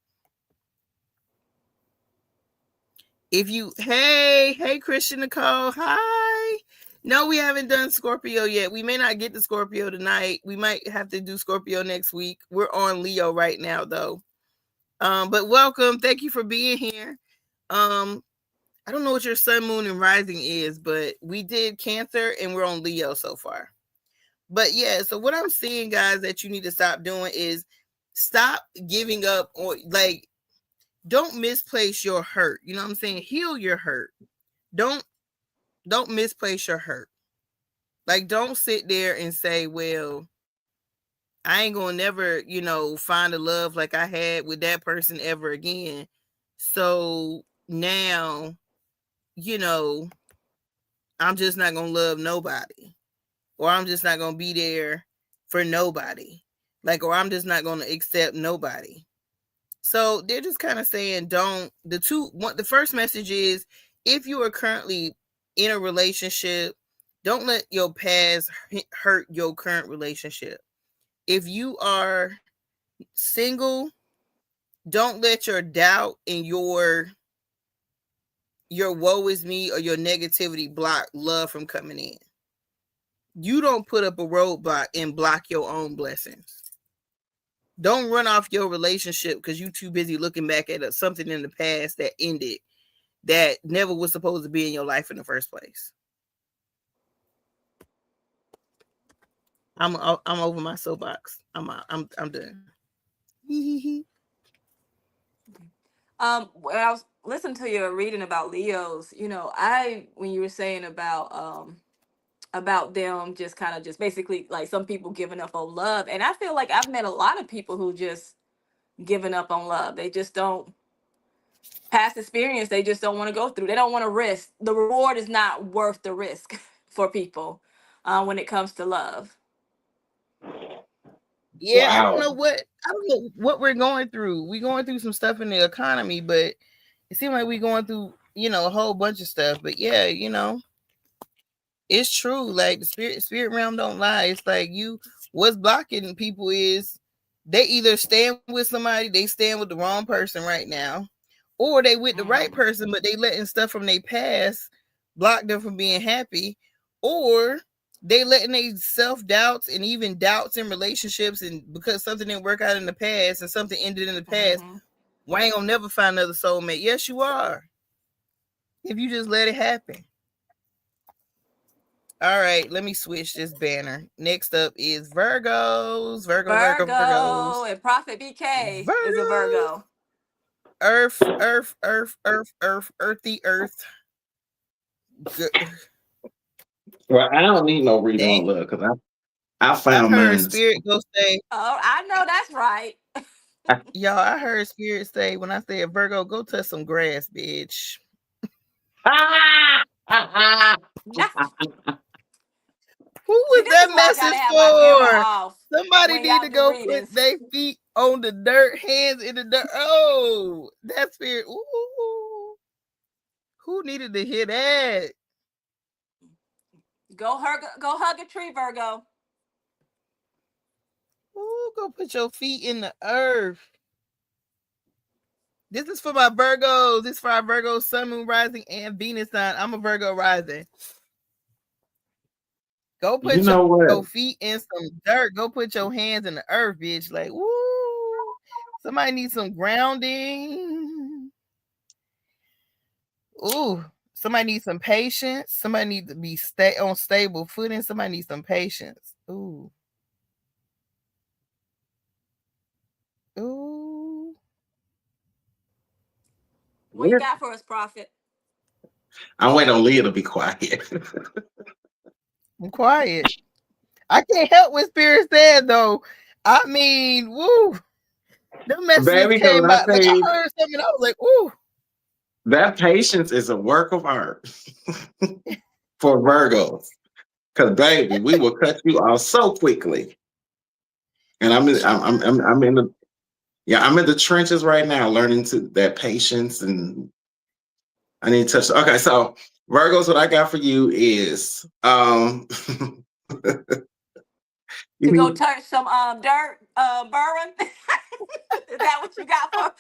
If you, hey, Christian Nicole, hi. No, we haven't done Scorpio yet. We may not get to Scorpio tonight. We might have to do Scorpio next week. We're on Leo right now, though. But welcome. Thank you for being here. I don't know what your sun, moon, and rising is, but we did Cancer and we're on Leo so far. But yeah, so what I'm seeing, guys, that you need to stop doing is stop giving up, or like, don't misplace your hurt. You know what I'm saying? Heal your hurt. Don't misplace your hurt. Like, don't sit there and say, well, I ain't gonna never, find a love like I had with that person ever again. So now, I'm just not gonna love nobody. Or I'm just not gonna be there for nobody. Like, or I'm just not gonna accept nobody. So they're just kind of saying, the first message is, if you are currently in a relationship, don't let your past hurt your current relationship. If you are single, don't let your doubt and your woe is me or your negativity block love from coming in. You don't put up a roadblock and block your own blessings. Don't run off your relationship because you're too busy looking back at something in the past that ended, that never was supposed to be in your life in the first place. I'm over my soapbox. I'm done.
When I was listening to your reading about Leos, when you were saying about them just kind of just basically like some people giving up on love, and I feel like I've met a lot of people who just given up on love. They just don't, past experience, they just don't want to go through. They don't want to risk. The reward is not worth the risk for people when it comes to love.
Yeah, wow. I don't know what we're going through. We're going through some stuff in the economy, but it seems like we're going through, a whole bunch of stuff. But yeah, it's true. Like, the spirit realm don't lie. It's like, what's blocking people is they either stand with somebody, they stand with the wrong person right now, or they with the right person, but they letting stuff from their past block them from being happy, or they letting their self-doubts and even doubts in relationships, and because something didn't work out in the past and something ended in the past, why ain't gonna never find another soulmate? Yes, you are. If you just let it happen. All right, let me switch this banner. Next up is Virgos. Virgos.
And Prophet BK is a Virgo.
Earth, earthy earth.
Well, I don't need no read on love because I found mine.
Spirit go say.
Oh, I know that's right.
Y'all, I heard Spirit say, when I said Virgo, go touch some grass, bitch. Who was that message for? Somebody need to go put their feet on the dirt, hands in the dirt. Oh, that Spirit. Ooh. Who needed to hear that?
Go hug a tree, Virgo.
Ooh, go put your feet in the earth. This is for my Virgos. This is for our Virgo sun, moon, rising, and Venus sign. I'm a Virgo rising. Go put your feet in some dirt. Go put your hands in the earth, bitch. Like, woo. Somebody needs some grounding. Ooh. Somebody needs some patience. Somebody needs to be on stable footing. Somebody needs some patience. Ooh. Ooh.
What you got for us, Prophet?
I'm waiting on Leah to be quiet.
I'm quiet. I can't help what Spirit said, though. I mean, woo. The messages came out. Like, I heard something, I was like, ooh.
That patience is a work of art for Virgos. Because, baby, we will cut you off so quickly. And I'm in the trenches right now, learning that patience, and I need to touch. Okay, so Virgos, what I got for you is
to go touch some dirt, Burren. Is that what you got for?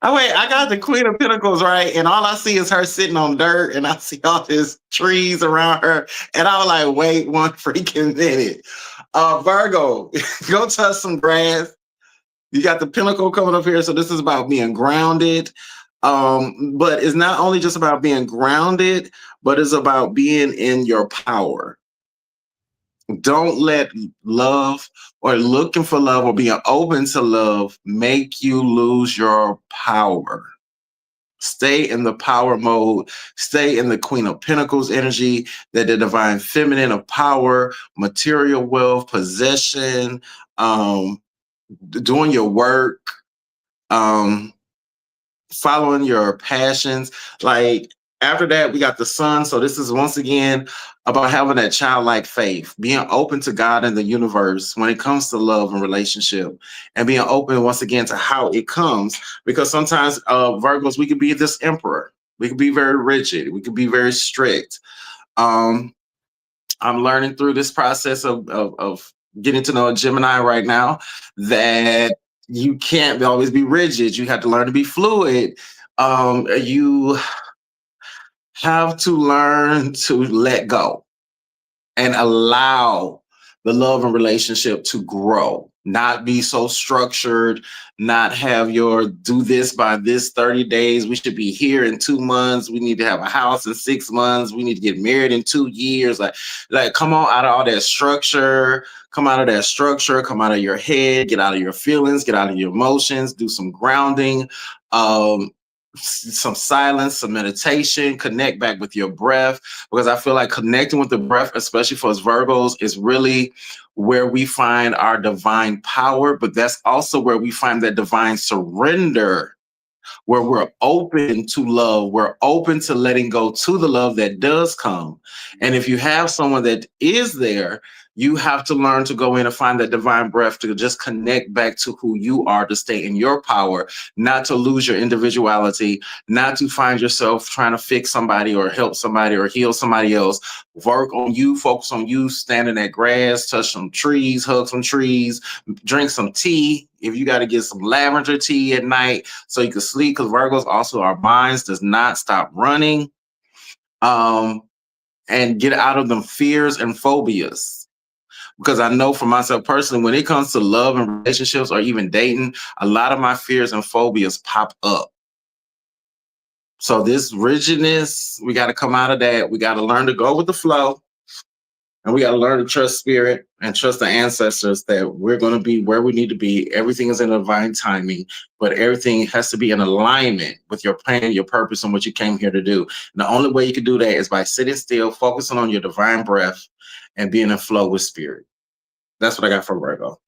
Oh wait, I got the Queen of Pentacles, right? And all I see is her sitting on dirt, and I see all these trees around her. And I was like, wait one freaking minute. Virgo, go touch some grass. You got the Pentacle coming up here. So this is about being grounded. But it's not only just about being grounded, but it's about being in your power. Don't let love or looking for love or being open to love make you lose your power. Stay in the power mode. Stay in the Queen of Pentacles energy, that the divine feminine of power, material wealth, possession, doing your work, following your passions. Like after that, we got the Sun. So this is once again about having that childlike faith, being open to God and the universe when it comes to love and relationship, and being open once again to how it comes. Because sometimes Virgos, we could be this emperor. We could be very rigid. We could be very strict. I'm learning through this process of getting to know a Gemini right now that you can't always be rigid. You have to learn to be fluid. You have to learn to let go and allow the love and relationship to grow, not be so structured, not have your do this by this 30 days. We should be here in 2 months. We need to have a house in 6 months. We need to get married in 2 years. Like come on out of all that structure. Come out of that structure. Come out of your head. Get out of your feelings. Get out of your emotions. Do some grounding. Some silence, some meditation, connect back with your breath, because I feel like connecting with the breath, especially for us Virgos, is really where we find our divine power, but that's also where we find that divine surrender, where we're open to love, we're open to letting go to the love that does come. And if you have someone that is there, you have to learn to go in and find that divine breath to just connect back to who you are, to stay in your power, not to lose your individuality, not to find yourself trying to fix somebody or help somebody or heal somebody else. Work on you, focus on you, stand in that grass, touch some trees, hug some trees, drink some tea. If you got to get some lavender tea at night so you can sleep, because Virgos also, our minds does not stop running. And get out of them fears and phobias. Because I know for myself personally, when it comes to love and relationships or even dating, a lot of my fears and phobias pop up. So this rigidness, we got to come out of that. We got to learn to go with the flow. And we got to learn to trust spirit and trust the ancestors that we're going to be where we need to be. Everything is in divine timing, but everything has to be in alignment with your plan, your purpose, and what you came here to do. And the only way you can do that is by sitting still, focusing on your divine breath, and being in flow with spirit. That's what I got for Virgo.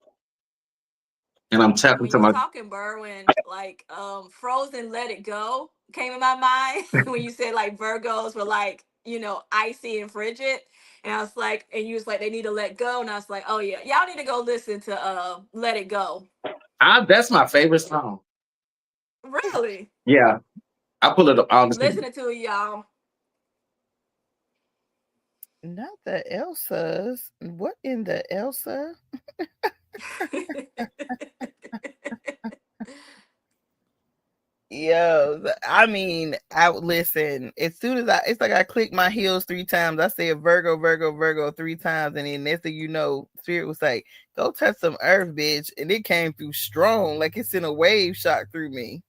And I'm tapping
when
to
you
my
were talking, Berwin, like Frozen Let It Go came in my mind when you said like Virgos were like, you know, icy and frigid. And I was like, and you was like, they need to let go. And I was like, oh yeah, y'all need to go listen to Let It Go.
That's my favorite song.
Really?
Yeah. I pull it up honestly.
Listening to it, y'all.
Not the Elsas. What in the Elsa? Yo, I mean, I would listen. As soon as it's like I clicked my heels 3 times. I said Virgo, Virgo, Virgo 3 times, and then next thing you know, Spirit was like, "Go touch some earth, bitch," and it came through strong, like it's in a wave shot through me.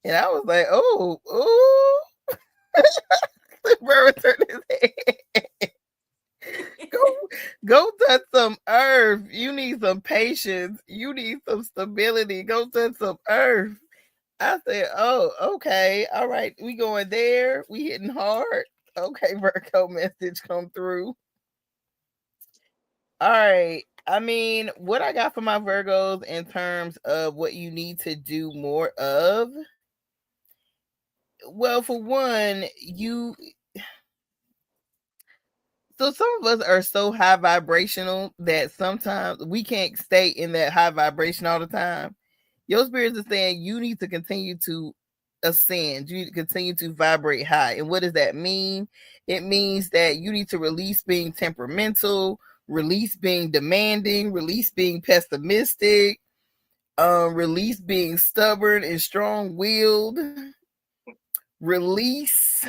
And I was like, "Oh, ooh!" Virgo turned his head. Go touch some earth. You need some patience. You need some stability. Go touch some earth. I said, oh, okay. All right. We going there. We hitting hard. Okay, Virgo message come through. All right. I mean, what I got for my Virgos in terms of what you need to do more of. Well, for one, so some of us are so high vibrational that sometimes we can't stay in that high vibration all the time. Your spirits are saying you need to continue to ascend. You need to continue to vibrate high. And what does that mean? It means that you need to release being temperamental, release being demanding, release being pessimistic, Release being stubborn and strong-willed. Release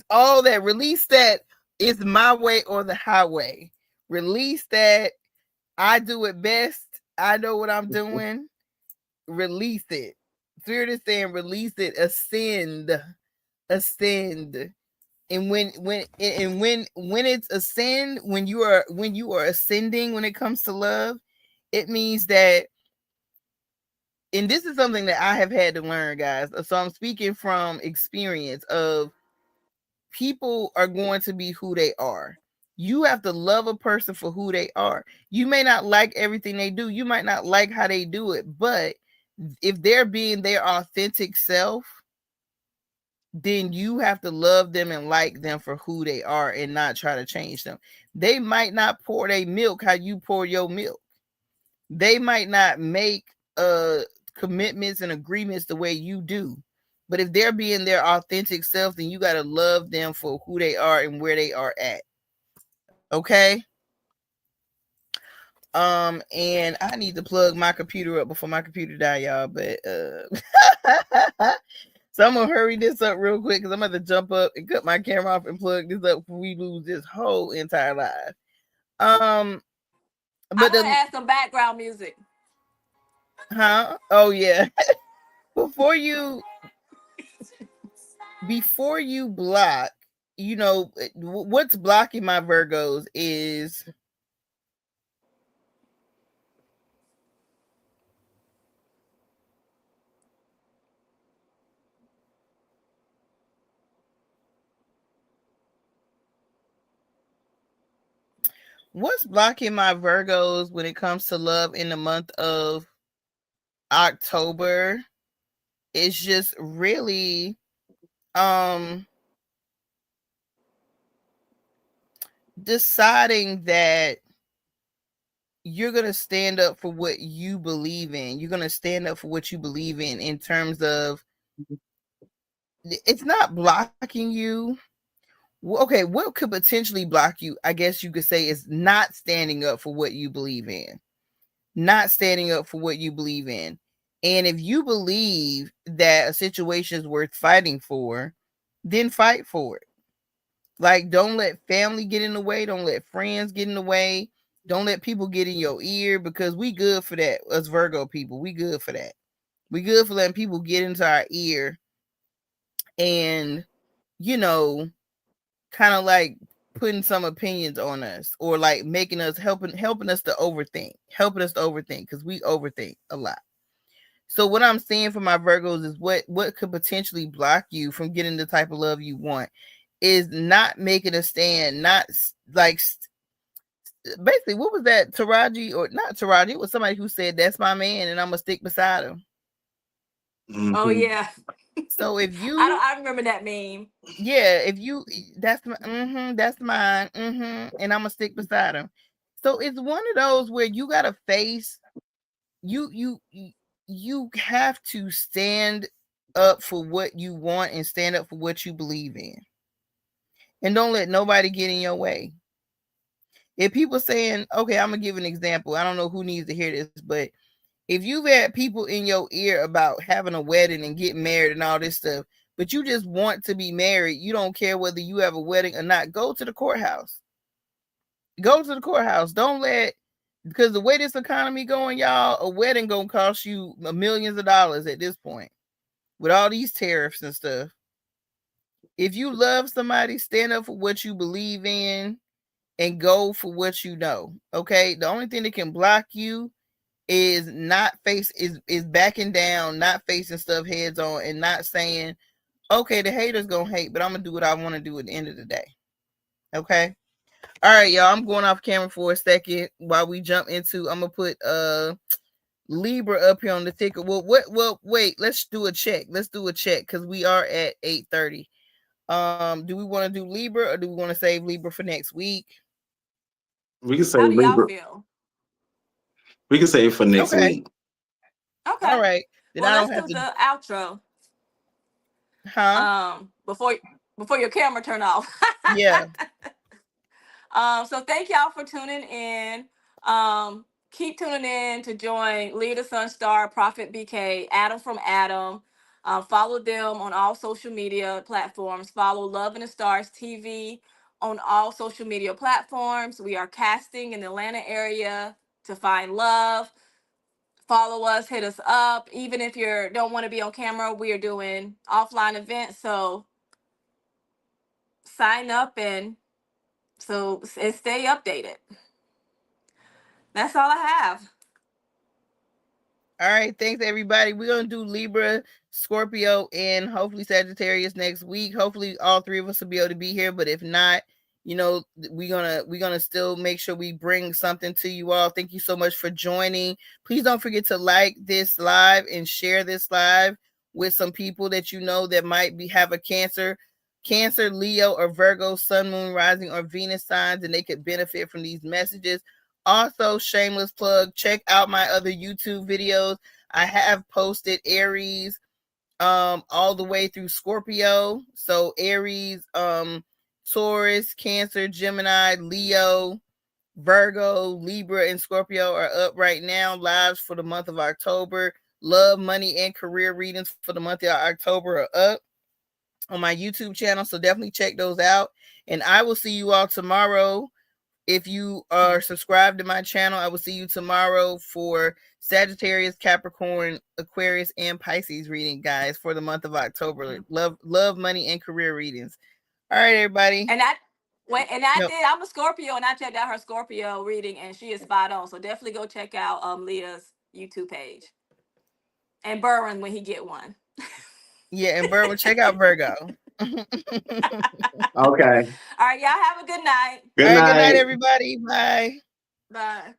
all that. Release that it's my way or the highway. Release that I do it best. I know what I'm doing. Release it. Spirit is saying release it. Ascend. And when it's ascend, when you are ascending when it comes to love, it means that, and this is something that I have had to learn, guys. So I'm speaking from experience of people are going to be who they are. You have to love a person for who they are. You may not like everything they do. You might not like how they do it, but if they're being their authentic self, then you have to love them and like them for who they are and not try to change them. They might not pour their milk how you pour your milk. They might not make commitments and agreements the way you do. But if they're being their authentic self, then you got to love them for who they are and where they are at. Okay? And I need to plug my computer up before my computer die, y'all. But so I'm gonna hurry this up real quick because I'm gonna jump up and cut my camera off and plug this up before we lose this whole entire live.
But I'm gonna add some background music.
Huh? Oh yeah. before you block, you know what's blocking my Virgos is what's blocking my Virgos when it comes to love in the month of October is just really deciding that you're going to stand up for what you believe in. You're going to stand up for what you believe in terms of it's not blocking you. Okay, what could potentially block you, I guess you could say, is not standing up for what you believe in. Not standing up for what you believe in. And if you believe that a situation is worth fighting for, then fight for it. Like, don't let family get in the way. Don't let friends get in the way. Don't let people get in your ear, because we good for that. Us Virgo people, we good for that. We good for letting people get into our ear and, you know, kind of like putting some opinions on us, or like making us helping us to overthink, because we overthink a lot. So what I'm saying for my Virgos is what could potentially block you from getting the type of love you want is not making a stand, not like basically, what was that, Taraji, or not Taraji, it was somebody who said that's my man and I'm gonna stick beside him.
Mm-hmm. Oh yeah.
So if you
I remember that meme.
Yeah, if you that's my that's mine, and I'm gonna stick beside him. So it's one of those where you gotta face you have to stand up for what you want and stand up for what you believe in. And don't let nobody get in your way. If people saying, okay, I'm gonna give an example. I don't know who needs to hear this, but if you've had people in your ear about having a wedding and getting married and all this stuff, but you just want to be married, you don't care whether you have a wedding or not, go to the courthouse. Go to the courthouse. Don't let, because the way this economy going, y'all, a wedding gonna cost you millions of dollars at this point with all these tariffs and stuff. If you love somebody, stand up for what you believe in and go for what you know. Okay. The only thing that can block you is not is backing down, not facing stuff heads on, and not saying, okay, the haters gonna hate, but I'm gonna do what I want to do at the end of the day. Okay. All right, y'all. I'm going off camera for a second while we jump into. I'm gonna put Libra up here on the ticker. Well, wait. Let's do a check. Because we are at 8:30. Do we want to do Libra or do we want to save Libra for next week?
We can save Libra. How do y'all feel? We can save for next week.
Okay. All right. Then well, let's do the outro.
Huh?
Before your camera turn off.
Yeah.
So thank y'all for tuning in. keep tuning in to join Leah the Sun Star, Prophet BK, Adam from Adam. Follow them on all social media platforms. Follow Love in the Stars TV on all social media platforms. We are casting in the Atlanta area to find love. Follow us, hit us up. Even if you don't want to be on camera, we are doing offline events. So sign up and stay updated. That's all I have.
All right, thanks everybody. We're gonna do Libra, Scorpio, and hopefully Sagittarius next week. Hopefully all three of us will be able to be here, but if not, you know, we're gonna still make sure we bring something to you all. Thank you so much for joining. Please don't forget to like this live and share this live with some people that you know that might have a Cancer, Leo, or Virgo, Sun, Moon, Rising, or Venus signs, and they could benefit from these messages. Also, shameless plug, check out my other YouTube videos. I have posted Aries all the way through Scorpio. So Aries, Taurus, Cancer, Gemini, Leo, Virgo, Libra, and Scorpio are up right now. Lives for the month of October. Love, money, and career readings for the month of October are up on my YouTube channel. So definitely check those out. And I will see you all tomorrow. If you are subscribed to my channel, I will see you tomorrow for Sagittarius, Capricorn, Aquarius, and Pisces reading, guys, for the month of October. Love, money, and career readings. All right, everybody.
And I'm a Scorpio, and I checked out her Scorpio reading, and she is spot on. So definitely go check out Leah's YouTube page. And Burwin when he get one.
Yeah, and Burwin, check out Virgo.
Okay.
All right, y'all have a good night.
Good night.
Good night, everybody. Bye.
Bye.